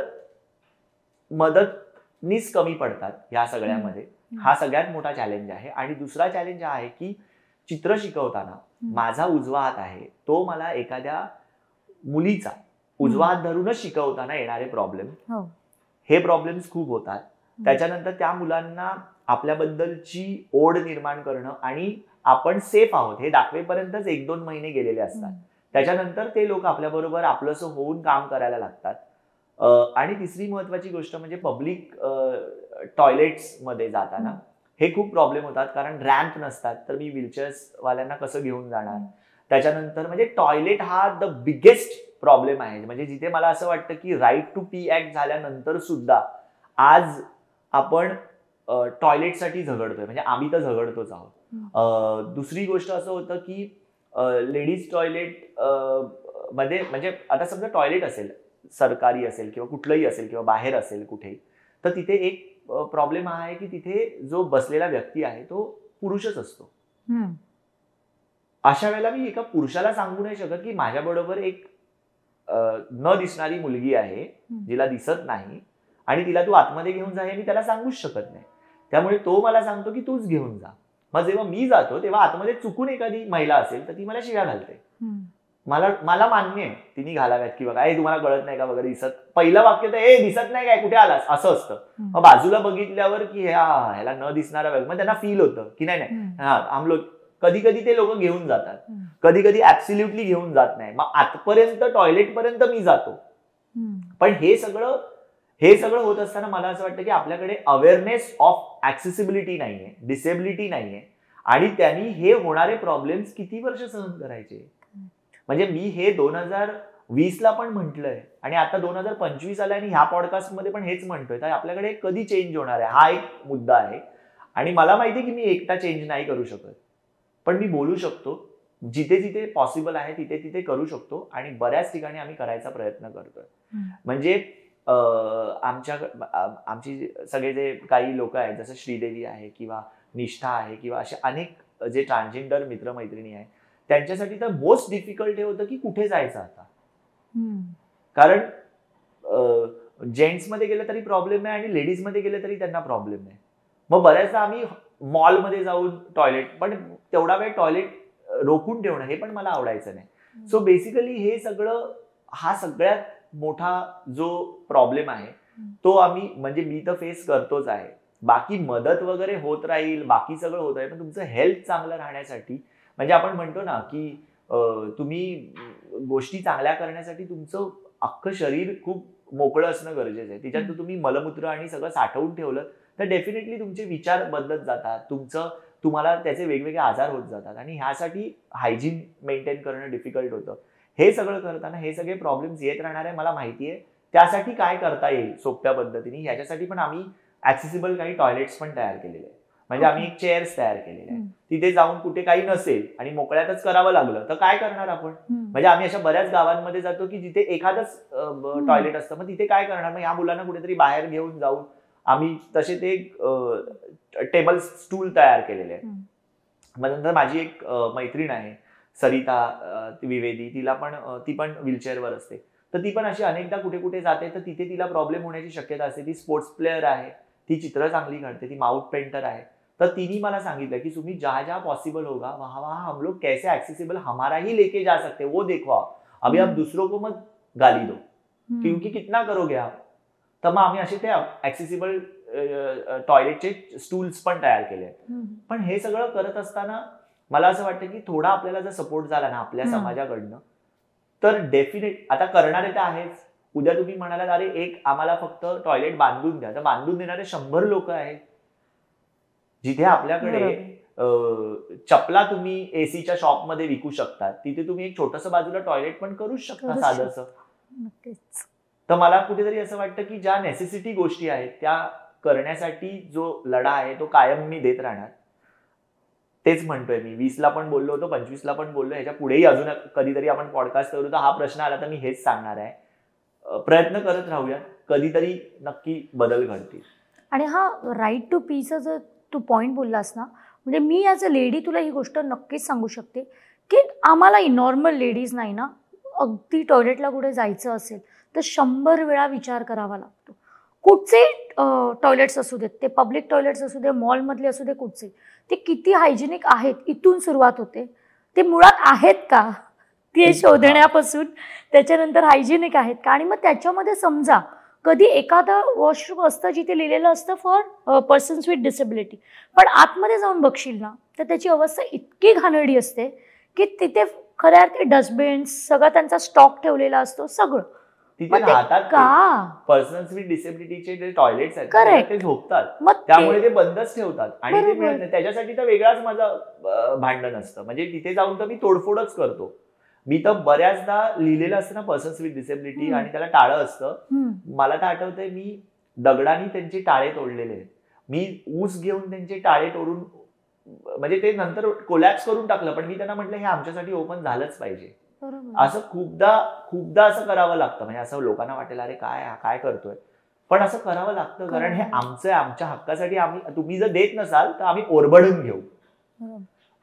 मदतनीच कमी पडतात ह्या सगळ्यामध्ये. हा सगळ्यात मोठा चॅलेंज आहे. आणि दुसरा चॅलेंज हा आहे की चित्र शिकवताना माझा उजवा हात आहे तो मला एखाद्या मुलीचा उजवा हात धरूनच शिकवताना येणारे प्रॉब्लेम, हे प्रॉब्लेम्स खूप होतात. त्याच्यानंतर त्या मुलांना आपल्याबद्दलची ओढ निर्माण करणं आणि आपण सेफ आहोत हे दाखवेपर्यंतच 1-2 महिने गेलेले असतात. त्याच्यानंतर ते लोक आपल्याबरोबर आपलंसं होऊन काम करायला लागतात. आणि तिसरी महत्वाची गोष्ट म्हणजे पब्लिक टॉयलेट्स मध्ये जाताना हे खूप प्रॉब्लेम होतात, कारण रॅम्प नसतात. तर मी व्हीलचेअर्स वाल्यांना कसं घेऊन जाणार. त्याच्यानंतर म्हणजे टॉयलेट हा द बिगेस्ट प्रॉब्लेम आहे. म्हणजे जिथे मला असं वाटतं की राईट टू पी ऍक्ट झाल्यानंतर सुद्धा आज आपण टॉयलेटसाठी झगडतोय. म्हणजे आम्ही तर झगडतोच आहोत. दुसरी गोष्ट असं होतं की लेडीज टॉयलेट मध्ये म्हणजे आता समजा टॉयलेट असेल, सरकारी असेल किंवा कुठलंही असेल किंवा बाहेर असेल कुठे, तर तिथे एक प्रॉब्लेम हा आहे की तिथे जो बसलेला व्यक्ती आहे तो पुरुषच असतो. अशा वेळेला मी एका पुरुषाला सांगू नाही शकत की माझ्याबरोबर एक न दिसणारी मुलगी आहे जिला दिसत नाही आणि तिला तू आतमध्ये घेऊन जा, हे मी त्याला सांगूच शकत नाही. त्यामुळे तो मला सांगतो की तूच घेऊन जा. मग जेव्हा मी जातो तेव्हा आतमध्ये चुकून एखादी महिला असेल तर ती मला शिव्या घालते. मला मान्य आहे तिने घालाव्यात की बघा ए तुम्हाला कळत नाही का वगैरे, दिसत पहिलं वाक्य तर ए दिसत नाही काय कुठे आलास असं असतं. मग बाजूला बघितल्यावर की ह्याला न दिसणारा वेळ, मग त्यांना फील होतं की नाही आम लोक कधी कधी ते लोक घेऊन जातात, कधी कधी ऍब्सोल्युटली घेऊन जात नाही. मग आतपर्यंत टॉयलेट पर्यंत मी जातो. पण हे सगळं होत असताना मला असं वाटतं की आपल्याकडे अवेअरनेस ऑफ ऍक्सेसिबिलिटी नाहीये, डिसेबिलिटी नाहीये, आणि त्यांनी हे होणारे प्रॉब्लेम्स किती वर्ष सहन करायचे. म्हणजे मी हे 2020ला पण म्हटलंय आणि आता 2025 आलाय आणि ह्या पॉडकास्टमध्ये पण हेच म्हणतोय. तर आपल्याकडे कधी चेंज होणार आहे हा एक मुद्दा आहे. आणि मला माहितीये की मी एकटा चेंज नाही करू शकत, पण मी बोलू शकतो. जिथे जिथे पॉसिबल आहे तिथे तिथे करू शकतो आणि बऱ्याच ठिकाणी आम्ही करायचा प्रयत्न करतोय. म्हणजे आमची सगळे जे काही लोक आहेत जसं श्रीदेवी आहे किंवा निष्ठा आहे किंवा असे अनेक जे ट्रान्सजेंडर मित्रमैत्रिणी आहेत, त्यांच्यासाठी तर मोस्ट डिफिकल्ट हे होतं की कुठे जायचं आता. कारण जेंट्स मध्ये गेलं तरी प्रॉब्लेम आहे आणि लेडीज मध्ये गेलं तरी त्यांना प्रॉब्लेम आहे. मग बऱ्याचदा आम्ही मॉलमध्ये जाऊन टॉयलेट, पण तेवढा वेळ टॉयलेट रोखून ठेवणं हे पण मला आवडायचं नाही. सो बेसिकली हे सगळं हा सगळ्यात मोठा जो प्रॉब्लेम आहे तो आम्ही म्हणजे मी तर फेस करतोच आहे. बाकी मदत वगैरे होत राहील, बाकी सगळं होत राहील, पण तुमचं हेल्थ चांगलं राहण्यासाठी, म्हणजे आपण म्हणतो ना की तुम्ही गोष्टी चांगल्या करण्यासाठी तुमचं अख्खं शरीर खूप मोकळं असणं गरजेचं आहे. त्याच्यात तुम्ही मलमूत्र आणि सगळं साठवून ठेवलं तर डेफिनेटली तुमचे विचार बदलत जातात, तुम्हाला त्याचे वेगवेगळे आजार होत जातात आणि ह्यासाठी हायजीन मेंटेन करणं डिफिकल्ट होतं. हे सगळं करताना हे सगळे प्रॉब्लेम्स येत राहणार आहे, मला माहिती आहे. त्यासाठी काय करता येईल सोप्या पद्धतीने, ह्याच्यासाठी पण आम्ही ऍक्सेसिबल काही टॉयलेट्स पण तयार केलेले आहे. म्हणजे आम्ही एक चेअर्स तयार केलेले आहे. तिथे जाऊन कुठे काही नसेल आणि मोकळ्यातच करावं लागलं तर काय करणार आपण. म्हणजे आम्ही अशा बऱ्याच गावांमध्ये जातो की जिथे एखादंच टॉयलेट असतं, मग तिथे काय करणार, मग ह्या मुलांना कुठेतरी बाहेर घेऊन जाऊन आम्ही तसे ते टेबल स्टूल तयार केलेले आहे. मग नंतर माझी एक मैत्रीण आहे सरिता द्विवेदी, ती पण व्हीलचेअरवर असते, तर ती पण अशी अनेकदा कुठे कुठे जाते तर तिथे तिला प्रॉब्लेम होण्याची शक्यता असते. ती स्पोर्ट्स प्लेअर आहे, ती चित्र चांगली काढते, ती माउथ पेंटर आहे. तर तिने मला सांगितलं की तुम्ही जहाँ जहाँ पॉसिबल होगा वहां वहां हम लोग कैसे एक्सेसिबल हमारा ही लेके जा सकते वो देखो, अभी आप दूसरों को मत गाली दो क्योंकि कितना करोगे आप. तर मग आम्ही असे ते ऍक्सेसिबल टॉयलेटचे स्टूल्स पण तयार केले. पण हे सगळं करत असताना मला असं वाटतं की थोडा आपल्याला जर सपोर्ट झाला ना आपल्या समाजाकडनं तर डेफिनेट, आता करणारे तर आहेच. उद्या तुम्ही म्हणालात अरे एक आम्हाला फक्त टॉयलेट बांधून द्या, तर बांधून देणारे 100 लोक आहेत. जिथे आपल्याकडे चपला तुम्ही एसीच्या शॉपमध्ये विकू शकतात, तिथे तुम्ही एक छोटंसं बाजूला टॉयलेट पण करूच शकता साधंसं. तर मला कुठेतरी असं वाटतं की ज्या नेसेसिटी गोष्टी आहेत त्या करण्यासाठी जो लढा आहे तो कायम मी देत राहणार. तेच म्हणतोय मी, 20ला पण बोललो होतो, 25ला पण बोललो, ह्याच्या पुढेही अजून कधीतरी आपण पॉडकास्ट करू तर हा प्रश्न आला तर मी हेच सांगणार आहे. प्रयत्न करत राहूया, कधीतरी नक्की बदल घडतील. आणि हा राईट टू पीचा जर तू पॉईंट बोललास ना, म्हणजे मी ॲज अ लेडी तुला ही गोष्ट नक्कीच सांगू शकते की आम्हाला नॉर्मल लेडीज नाही ना, अगदी टॉयलेटला कुठे जायचं असेल तर 100 वेळा विचार करावा लागतो. कुठचे टॉयलेट्स असू देत, ते पब्लिक टॉयलेट्स असू दे, मॉलमधले असू दे, कुठचे ते किती हायजेनिक आहेत इथून सुरुवात होते. ते मुळात आहेत का ते शोधण्यापासून, त्याच्यानंतर हायजेनिक आहेत का, आणि मग त्याच्यामध्ये समजा कधी एखादं वॉशरूम असतं जिथे लिहिलेलं असतं फॉर पर्सन्स विथ डिसेबिलिटी, पण आतमध्ये जाऊन बघशील ना तर त्याची अवस्था इतकी घाणेरडी असते की तिथे खऱ्या अर्थी डस्टबिन्स सगळं त्यांचा स्टॉक ठेवलेला असतो सगळं. तिथे राहतात का पर्सन्स विथ डिसेबिलिटीचे जे टॉयलेट्स आहेत ते झोपतात, त्यामुळे ते बंदच ठेवतात आणि ते मिळत नाही. त्याच्यासाठी तर वेगळाच माझं भांडण असतं. म्हणजे तिथे जाऊन तर मी तोडफोडच करतो. मी तर बऱ्याचदा लिहिलेलं असतं ना पर्सन्स विथ डिसेबिलिटी आणि त्याला टाळं असतं. मला तर आठवतंय मी दगडाने त्यांचे टाळे तोडलेले आहेत. मी ऊस घेऊन त्यांचे टाळे तोडून, म्हणजे ते नंतर कोलॅप्स करून टाकलं, पण मी त्यांना म्हटलं हे आमच्यासाठी ओपन झालंच पाहिजे. असं खूपदा असं करावं लागतं. म्हणजे असं लोकांना वाटेल अरे काय करतोय, पण असं करावं लागतं कारण हे आमचं आहे, आमच्या हक्कासाठी. तुम्ही जर देत नसाल तर आम्ही ओरबडून घेऊ,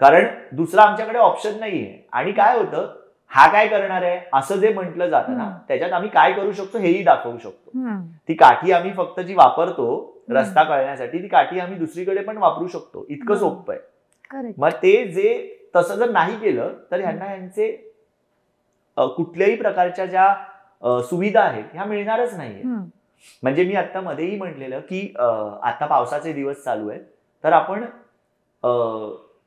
कारण दुसरा आमच्याकडे ऑप्शन नाहीये. आणि काय होतं, हा काय करणार आहे असं जे म्हटलं जातं ना, त्याच्यात आम्ही काय करू शकतो हेही दाखवू शकतो. ती काठी आम्ही फक्त जी वापरतो रस्ता कळण्यासाठी, ती काठी आम्ही दुसरीकडे पण वापरू शकतो. इतकं सोपं आहे. मग ते जे तसं जर नाही केलं तर ह्यांचे कुठल्याही प्रकारच्या ज्या सुविधा आहेत ह्या मिळणारच नाहीये. म्हणजे मी आता मध्येही म्हटलेलं की आता पावसाचे दिवस चालू आहेत, तर आपण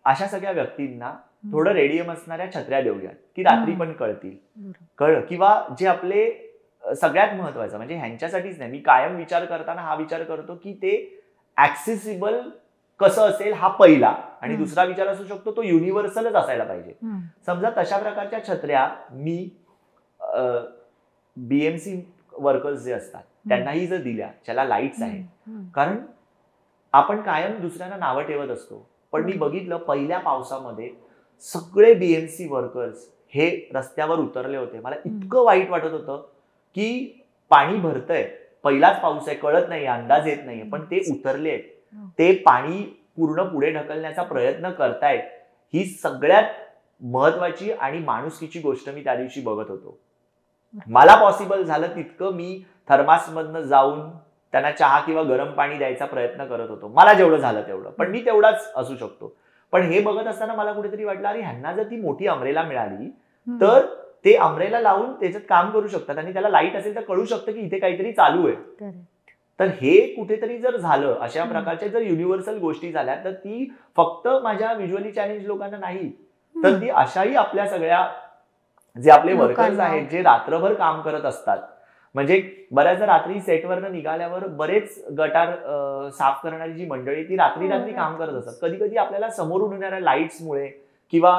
अशा सगळ्या व्यक्तींना थोडं रेडियम असणाऱ्या छत्र्या देऊयात की रात्री पण कळतील. कळलं. किंवा जे आपले सगळ्यात महत्वाचं म्हणजे ह्यांच्यासाठीच नाही, मी कायम विचार करताना हा विचार करतो की ते ऍक्सेसिबल कसं असेल हा पहिला, आणि दुसरा विचार असू शकतो तो युनिव्हर्सलच असायला पाहिजे. समजा तशा प्रकारच्या छत्र्या मी बीएमसी वर्कर्स जे असतात त्यांनाही जर दिल्या, ज्याला लाईट्स आहेत, कारण आपण कायम दुसऱ्यांना नावं ठेवत असतो, पण मी बघितलं पहिल्या पावसामध्ये सगळे बीएमसी वर्कर्स हे रस्त्यावर उतरले होते. मला इतकं वाईट वाटत होतं की पाणी भरतंय, पहिलाच पाऊस आहे, कळत नाही, अंदाज येत नाहीये, पण ते उतरले आहेत, ते पाणी पूर्ण पुढे ढकलण्याचा प्रयत्न करतायत. ही सगळ्यात महत्वाची आणि माणुसकीची गोष्ट मी त्या दिवशी बघत होतो. मला पॉसिबल झालं तितकं मी थर्मासमधनं जाऊन त्यांना चहा किंवा गरम पाणी द्यायचा प्रयत्न करत होतो, मला जेवढं झालं तेवढं, पण मी तेवढाच असू शकतो. पण हे बघत असताना मला कुठेतरी वाटलं अरे ह्यांना जर ती मोठी अम्ब्रेला मिळाली तर ते अम्ब्रेला लावून त्याच्यात काम करू शकतात, आणि त्याला लाईट असेल तर कळू शकतं की इथे काहीतरी चालू आहे. तर हे कुठेतरी जर झालं, अशा प्रकारच्या जर युनिव्हर्सल गोष्टी झाल्या, तर ती फक्त माझ्या व्हिज्युअली चॅलेंज लोकांना नाही, तर ती अशाही आपल्या सगळ्या जे आपले वर्कर्स आहेत जे रात्रभर काम करत असतात. म्हणजे बऱ्याचदा रात्री सेटवरनं निघाल्यावर बरेच गटार साफ करणारी जी मंडळी ती रात्री काम करत असतात. कधी कधी आपल्याला समोरून येणाऱ्या लाईट्समुळे किंवा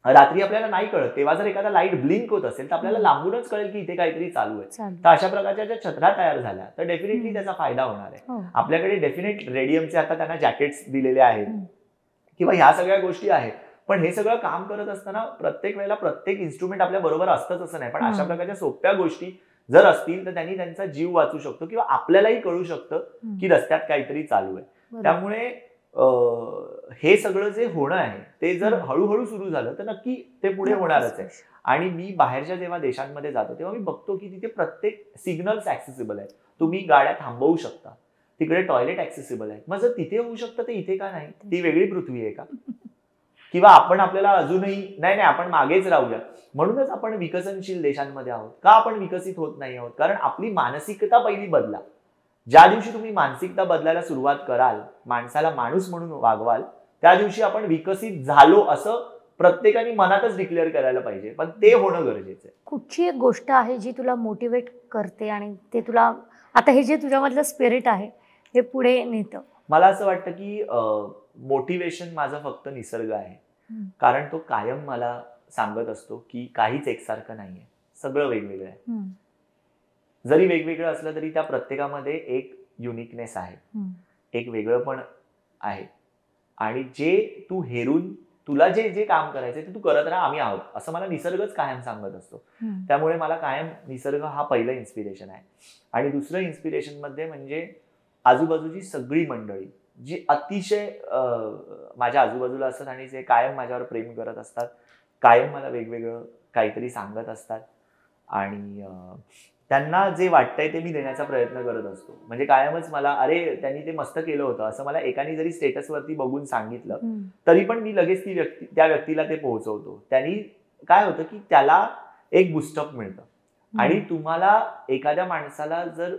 रात्री आपल्याला नाही कळत, तेव्हा जर एखादा लाईट ब्लिंक होत असेल तर आपल्याला लांबूनच कळेल की इथे काहीतरी चालू आहे. तर अशा प्रकारच्या ज्या छत्र्या तयार झाल्या तर डेफिनेटली त्याचा फायदा होणार आहे. आपल्याकडे डेफिनेट रेडियमचे आता त्यांना जॅकेट्स दिलेले आहेत किंवा ह्या सगळ्या गोष्टी आहेत. पण हे सगळं काम करत असताना प्रत्येक वेळेला प्रत्येक इन्स्ट्रुमेंट आपल्या बरोबर असतंच असं नाही. पण अशा प्रकारच्या सोप्या गोष्टी जर असतील तर त्यांनी त्यांचा जीव वाचू शकतो किंवा आपल्यालाही कळू शकतं की रस्त्यात काहीतरी चालू आहे. त्यामुळे हे सगळं जे होणं आहे ते जर हळूहळू सुरू झालं तर नक्की ते पुढे होणारच आहे. आणि मी बाहेरच्या जेव्हा देशांमध्ये जातो तेव्हा मी बघतो की तिथे प्रत्येक सिग्नल्स ऍक्सेसिबल आहेत. तुम्ही गाड्या थांबवू शकता, तिकडे टॉयलेट ऍक्सेसिबल आहे. मग जर तिथे होऊ शकतं ते इथे का नाही? ती वेगळी पृथ्वी आहे का? किंवा आपण आपल्याला अजूनही नाही आपण मागेच राहूया, म्हणूनच आपण विकसनशील देशांमध्ये आहोत का? आपण विकसित होत नाही आहोत कारण आपली मानसिकता पहिली बदला. ज्या दिवशी तुम्ही मानसिकता बदलायला सुरुवात कराल, माणसाला माणूस म्हणून वागवाल, त्या दिवशी आपण विकसित झालो असं प्रत्येकाने मनातच डिक्लेअर करायला पाहिजे. पण ते होणं गरजेचं आहे. कुठची एक गोष्ट आहे जी तुला मोटिवेट करते आणि ते तुला आता हे जे तुझ्यामधलं स्पिरिट आहे हे पुढे नेतं? मला असं वाटतं की मोटिवेशन माझं फक्त निसर्ग आहे. कारण तो कायम मला सांगत असतो की काहीच एकसारखं नाहीये, सगळं वेगवेगळं आहे. जरी वेगवेगळं असलं तरी त्या प्रत्येकामध्ये एक युनिकनेस आहे, एक वेगळं पण आहे. आणि जे तू हेरून तुला जे जे काम करायचं ते तू करत राहा, आम्ही आहोत, असं मला निसर्गच कायम सांगत असतो. त्यामुळे मला कायम निसर्ग हा पहिलं इन्स्पिरेशन आहे. आणि दुसरं इन्स्पिरेशन मध्ये म्हणजे आजूबाजूची सगळी मंडळी जी अतिशय माझ्या आजूबाजूला असतात आणि जे कायम माझ्यावर प्रेम करत असतात, कायम मला वेगवेगळं काहीतरी सांगत असतात आणि त्यांना जे वाटतंय ते मी देण्याचा प्रयत्न करत असतो. म्हणजे कायमच मला अरे त्यांनी ते मस्त केलं होतं असं मला एकाने जरी स्टेटसवरती बघून सांगितलं तरी पण मी लगेच त्या व्यक्तीला ते पोहोचवतो. त्यांनी काय होतं की त्याला एक बुस्टअप मिळतं आणि तुम्हाला एखाद्या माणसाला जर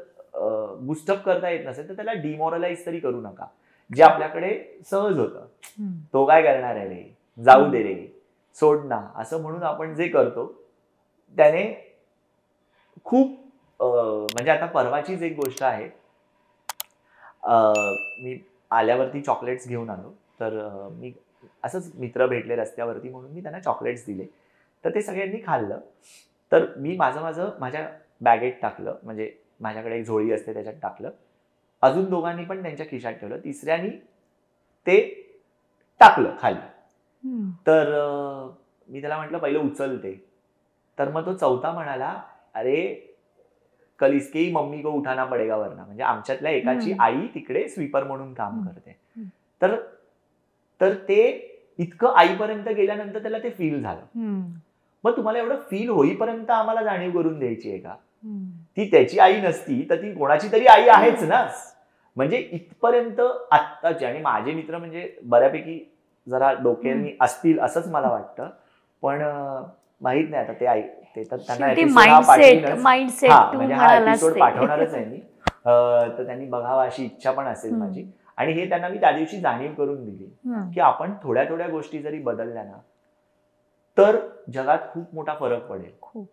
बुस्टअप करता येत नसेल तर त्याला डिमॉरलाइज तरी करू नका. जे आपल्याकडे सहज होतं, तो काय करणार आहे रे, जाऊ दे रे, सोड ना, असं म्हणून आपण जे करतो त्याने खूप म्हणजे आता परवाचीच एक गोष्ट आहे. मी आल्यावरती चॉकलेट्स घेऊन आलो, तर मी असंच मित्र भेटले रस्त्यावरती म्हणून मी त्यांना चॉकलेट्स दिले. तर ते सगळ्यांनी खाल्लं. तर मी माझं माझ्या बॅगेत टाकलं, म्हणजे माझ्याकडे एक झोळी असते त्याच्यात टाकलं. अजून दोघांनी पण त्यांच्या खिशात ठेवलं, तिसऱ्यानी ते टाकलं खाली. तर मी त्याला म्हटलं पहिलं उचल ते. तर मग तो चौथा म्हणाला अरे कल इसके ही मम्मी को उठाना पडेगा वरना. म्हणजे आमच्यातल्या एकाची आई तिकडे स्वीपर म्हणून काम करते. तर ते इतकं आईपर्यंत गेल्यानंतर त्याला ते फील झालं. मग तुम्हाला एवढं फील होईपर्यंत आम्हाला जाणीव करून द्यायची आहे का? ती त्याची आई नसती तर ती कोणाची तरी आई आहेच ना. म्हणजे इथपर्यंत आत्ताचे आणि माझे मित्र म्हणजे बऱ्यापैकी जरा डोक्यानी असतील असंच मला वाटतं. पण माहित नाही आता ते तर त्यांना एपिसोड पाठवणारच आहे मी, तर त्यांनी बघावा अशी इच्छा पण असेल माझी. आणि हे त्यांना मी त्या दिवशी जाणीव करून दिली की आपण थोड्या थोड्या गोष्टी जरी बदलल्या ना तर जगात खूप मोठा फरक पडेल.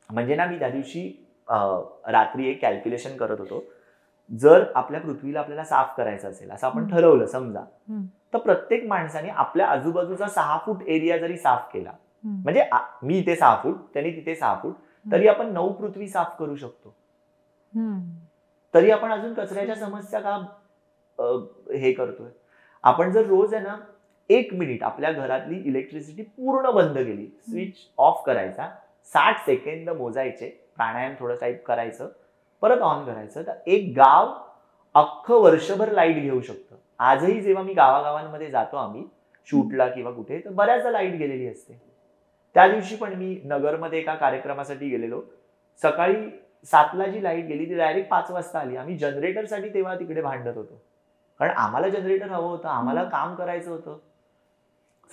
म्हणजे ना मी त्या दिवशी रात्री एक कॅल्क्युलेशन करत होतो. जर आपल्या पृथ्वीला आपल्याला साफ करायचं असेल असं आपण ठरवलं समजा, तर प्रत्येक माणसाने आपल्या आजूबाजूचा 6 फूट एरिया जरी साफ केला, म्हणजे मी इथे 6 फूट त्यांनी तिथे 6 फूट, तरी आपण 9 पृथ्वी साफ करू शकतो. तरी आपण अजून कचऱ्याच्या समस्या का हे करतोय? आपण जर रोज आहे ना 1 मिनिट आपल्या घरातली इलेक्ट्रिसिटी पूर्ण बंद केली, स्विच ऑफ करायचा, 60 सेकंद मोजायचे, प्राणायाम थोडं टाईप करायचं, परत ऑन करायचं, तर एक गाव अख्खं वर्षभर लाईट घेऊ शकतं. आजही जेव्हा मी गावागावांमध्ये जातो आम्ही शूटला किंवा कुठे, तर बऱ्याचदा लाईट गेलेली असते. त्या दिवशी पण मी नगरमध्ये एका कार्यक्रमासाठी गेलेलो. सकाळी 7ला जी लाईट गेली ती डायरेक्ट 5 वाजता आली. आम्ही जनरेटरसाठी तेव्हा तिकडे भांडत होतो कारण आम्हाला जनरेटर हवं होतं, आम्हाला काम करायचं होतं.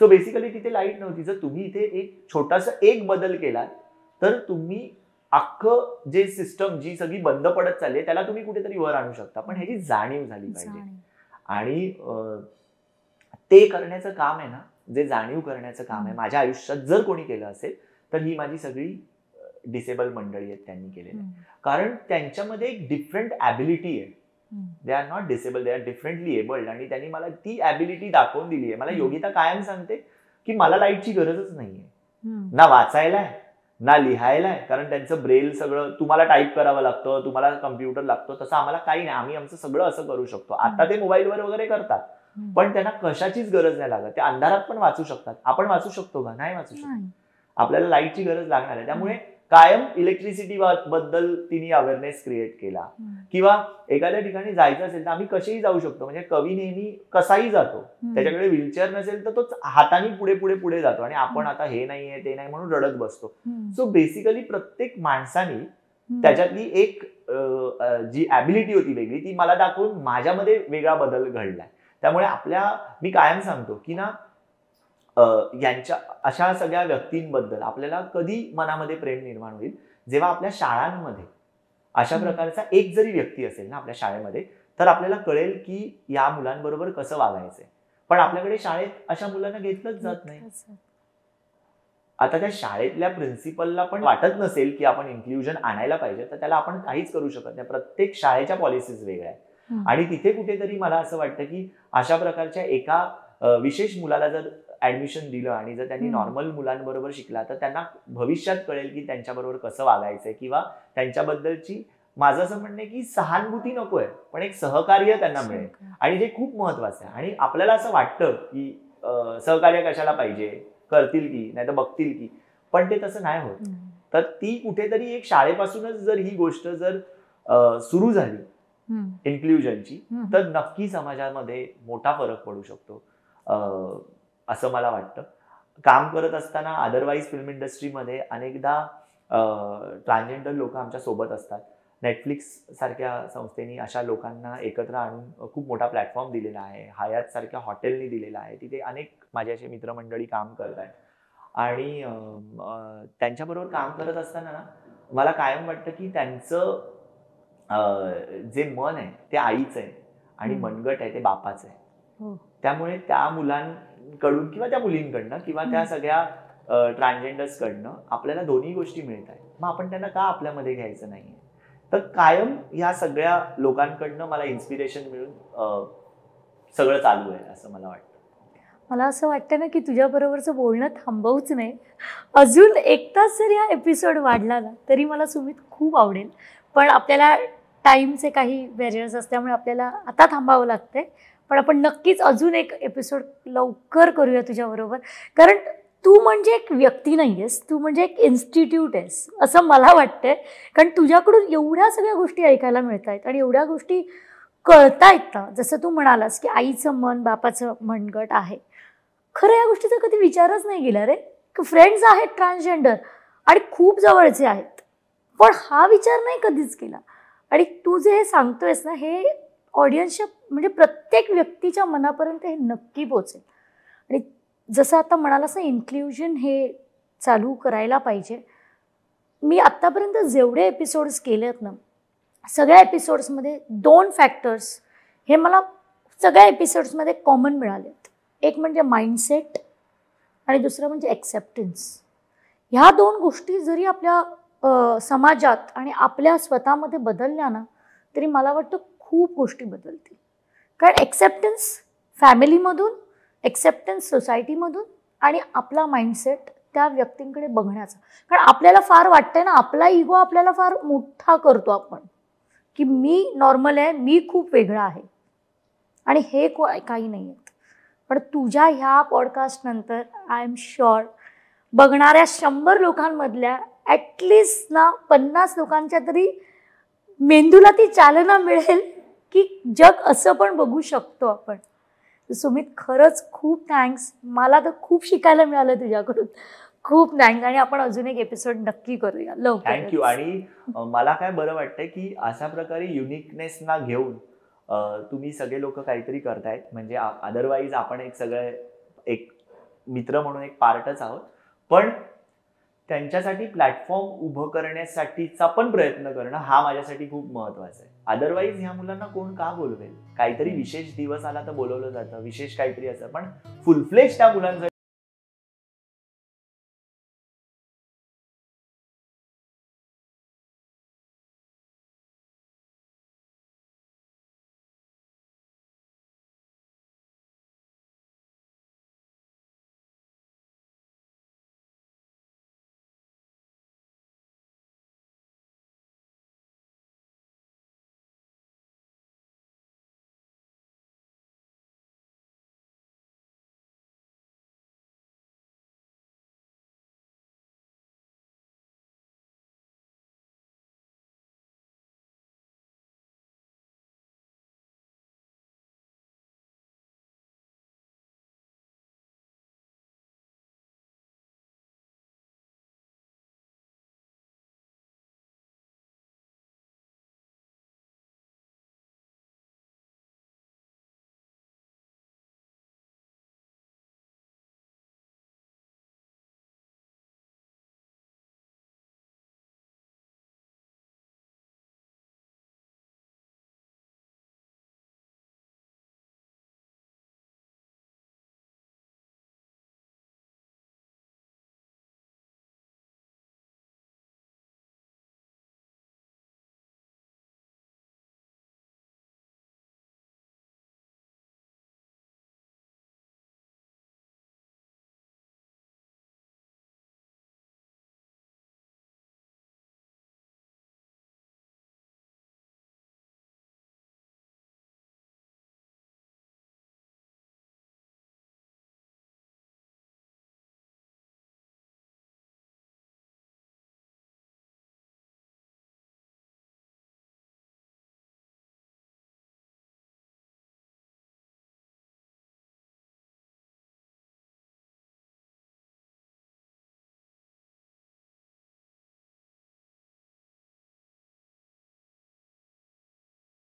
सो बेसिकली तिथे लाईट नव्हती. जर तुम्ही इथे एक छोटासा एक बदल केला तर तुम्ही अख्खं जे सिस्टम जी सगळी बंद पडत चालली आहे त्याला तुम्ही कुठेतरी वर आणू शकता, पण ह्याची जाणीव झाली पाहिजे. आणि ते करण्याचं काम आहे ना, जे जाणीव करण्याचं काम आहे माझ्या आयुष्यात जर कोणी केलं असेल तर ही माझी सगळी डिसेबल मंडळी आहेत त्यांनी केलेलं आहे. कारण त्यांच्यामध्ये एक डिफरंट ॲबिलिटी आहे. They are not disable, they are differently abled, आणि त्यांनी मला ती ॲबिलिटी दाखवून दिली आहे. मला योगिता कायम सांगते की मला लाईटची गरजच नाहीये, ना वाचायला आहे ना लिहायला आहे, कारण त्यांचं ब्रेल सगळं तुम्हाला टाईप करावं लागतं, तुम्हाला कम्प्युटर लागतो, तसं आम्हाला काही नाही, आम्ही आमचं सगळं असं करू शकतो. आता ते मोबाईलवर वगैरे करतात, पण त्यांना कशाचीच गरज नाही लागत. ते अंधारात पण वाचू शकतात. आपण वाचू शकतो का? नाही वाचू शकतो. आपल्याला लाईटची गरज लागणार आहे. त्यामुळे कायम इलेक्ट्रिसिटी बद्दल तिने अवेअरनेस क्रिएट केला. किंवा एखाद्या ठिकाणी जायचं असेल तर आम्ही कसेही जाऊ शकतो. म्हणजे कवी नेहमी कसाही जातो, त्याच्याकडे व्हीलचेअर नसेल तर तो हाताने पुढे पुढे पुढे जातो, आणि आपण आता हे नाहीये ते नाही म्हणून रडत बसतो. सो बेसिकली प्रत्येक माणसाने त्याच्यातली एक जी ॲबिलिटी होती वेगळी, ती मला दाखवून माझ्यामध्ये वेगळा बदल घडलाय. त्यामुळे मी कायम सांगतो की ना, यांच्या अशा सगळ्या व्यक्तींबद्दल आपल्याला कधी मनामध्ये प्रेम निर्माण होईल, जेव्हा आपल्या शाळांमध्ये अशा प्रकारचा एक जरी व्यक्ती असेल ना आपल्या शाळेमध्ये, तर आपल्याला कळेल की या मुलांबरोबर कसं वागायचंय. पण आपल्याकडे शाळेत अशा मुलांना घेतलंच जात नाही. आता त्या शाळेतल्या प्रिन्सिपलला पण वाटत नसेल की आपण इन्क्ल्युजन आणायला पाहिजे, तर त्याला आपण काहीच करू शकत नाही. प्रत्येक शाळेच्या पॉलिसीज वेगळ्या आहेत, आणि तिथे कुठेतरी मला असं वाटतं की अशा प्रकारच्या एका विशेष मुलाला जर ऍडमिशन दिलं आणि जर त्यांनी नॉर्मल मुलांबरोबर शिकला, तर त्यांना भविष्यात कळेल की त्यांच्याबरोबर कसं वागायचंय, किंवा त्यांच्याबद्दलची माझं असं म्हणणं आहे की सहानुभूती नकोय, पण एक सहकार्य त्यांना मिळेल, आणि जे खूप महत्वाचं आहे. आणि आपल्याला असं वाटतं की सहकार्य कशाला पाहिजे, करतील की नाही तर बघतील की, पण ते तसं नाही होत. तर ती कुठेतरी एक शाळेपासूनच जर ही गोष्ट जर सुरू झाली इन्क्ल्युजनची, तर नक्की समाजामध्ये मोठा फरक पडू शकतो असं मला वाटतं. काम करत असताना अदरवाईज फिल्म इंडस्ट्रीमध्ये अनेकदा ट्रान्सजेंडर लोक आमच्या सोबत असतात. नेटफ्लिक्स सारख्या संस्थेने अशा लोकांना एकत्र आणून खूप मोठा प्लॅटफॉर्म दिलेला आहे. हयात सारख्या हॉटेलनी दिलेला आहे. तिथे अनेक माझे असे मित्रमंडळी काम करत आहेत, आणि त्यांच्याबरोबर काम करत असताना ना मला कायम वाटतं की त्यांचं जे मन आहे ते आईचं आहे, आणि मनगट आहे ते बापाचं आहे. त्यामुळे त्या मुलांकडून किंवा त्या मुलींकडनं किंवा त्या सगळ्या ट्रान्सजेंडर्स कडनं आपल्याला दोन्ही गोष्टी मिळत आहेत. मग आपण त्यांना का आपल्यामध्ये घ्यायचं नाहीये? तर कायम ह्या सगळ्या लोकांकडनं मला इन्स्पिरेशन मिळून सगळं चालू आहे असं मला वाटतं. मला असं वाटतं ना की तुझ्याबरोबरचं बोलणं थांबवूच नाही. अजून एक तास जरी हा एपिसोड वाढला ना तरी मला सुमित खूप आवडेल, पण आपल्याला टाईमचे काही बॅरियर्स असल्यामुळे आपल्याला आता थांबावं लागतंय. पण आपण नक्कीच अजून एक एपिसोड लवकर करूया तुझ्याबरोबर, कारण तू म्हणजे एक व्यक्ती नाही आहेस, तू म्हणजे एक इन्स्टिट्यूट आहेस असं मला वाटतंय. कारण तुझ्याकडून एवढ्या सगळ्या गोष्टी ऐकायला मिळत आहेत आणि एवढ्या गोष्टी कळतायत ना. जसं तू म्हणालास की आईचं मन बापाचं मनगट आहे, खरं या गोष्टीचा कधी विचारच नाही केला रे. फ्रेंड्स आहेत ट्रान्सजेंडर आणि खूप जवळचे आहेत, पण हा विचार नाही कधीच केला. आणि तू जे हे सांगतोयस ना, हे ऑडियन्सच्या म्हणजे प्रत्येक व्यक्तीच्या मनापर्यंत हे नक्की पोचेल. आणि जसं आता म्हणालास ना, इन्क्ल्युजन हे चालू करायला पाहिजे. मी आत्तापर्यंत जेवढे एपिसोड्स केले आहेत ना, सगळ्या एपिसोड्समध्ये 2 फॅक्टर्स हे मला सगळ्या एपिसोड्समध्ये कॉमन मिळालेत. एक म्हणजे माइंडसेट आणि दुसरं म्हणजे ॲक्सेप्टन्स. ह्या 2 गोष्टी जरी आपल्या समाजात आणि आपल्या स्वतःमध्ये बदलल्या ना, तरी मला वाटतं खूप गोष्टी बदलतील. कारण ॲक्सेप्टन्स फॅमिलीमधून, ॲक्सेप्टन्स सोसायटीमधून, आणि आपला माइंडसेट त्या व्यक्तींकडे बघण्याचा. कारण आपल्याला फार वाटतंय ना, आपला इगो आपल्याला फार मोठा करतो आपण, की मी नॉर्मल आहे, मी खूप वेगळा आहे, आणि हे काही नाही आहेत. पण तुझ्या ह्या पॉडकास्टनंतर आय एम शुअर बघणाऱ्या 100 लोकांमधल्या ॲटलिस्ट ना 50 लोकांच्या तरी मेंदूला ती चालना मिळेल की जग असं पण बघू शकतो आपण. सुमित, खरंच खूप थँक्स. मला तर खूप शिकायला मिळालं तुझ्याकडून. खूप थँक्स. आणि आपण अजून एक एपिसोड नक्की करूया लवकर. थँक्यू. आणि मला काय बरं वाटतंय की अशा प्रकारे युनिकनेसना घेऊन तुम्ही सगळे लोक काहीतरी करतायत. म्हणजे अदरवाईज आपण एक मित्र म्हणून एक पार्टच आहोत, पण त्यांच्यासाठी प्लॅटफॉर्म उभं करण्यासाठीचा पण प्रयत्न करणं हा माझ्यासाठी खूप महत्वाचा आहे. अदरवाईज ह्या मुलांना कोण का बोलवेल? काहीतरी विशेष दिवस आला तर बोलवलं जातं, विशेष काहीतरी असं, पण फुलफ्लेज त्या मुलांसाठी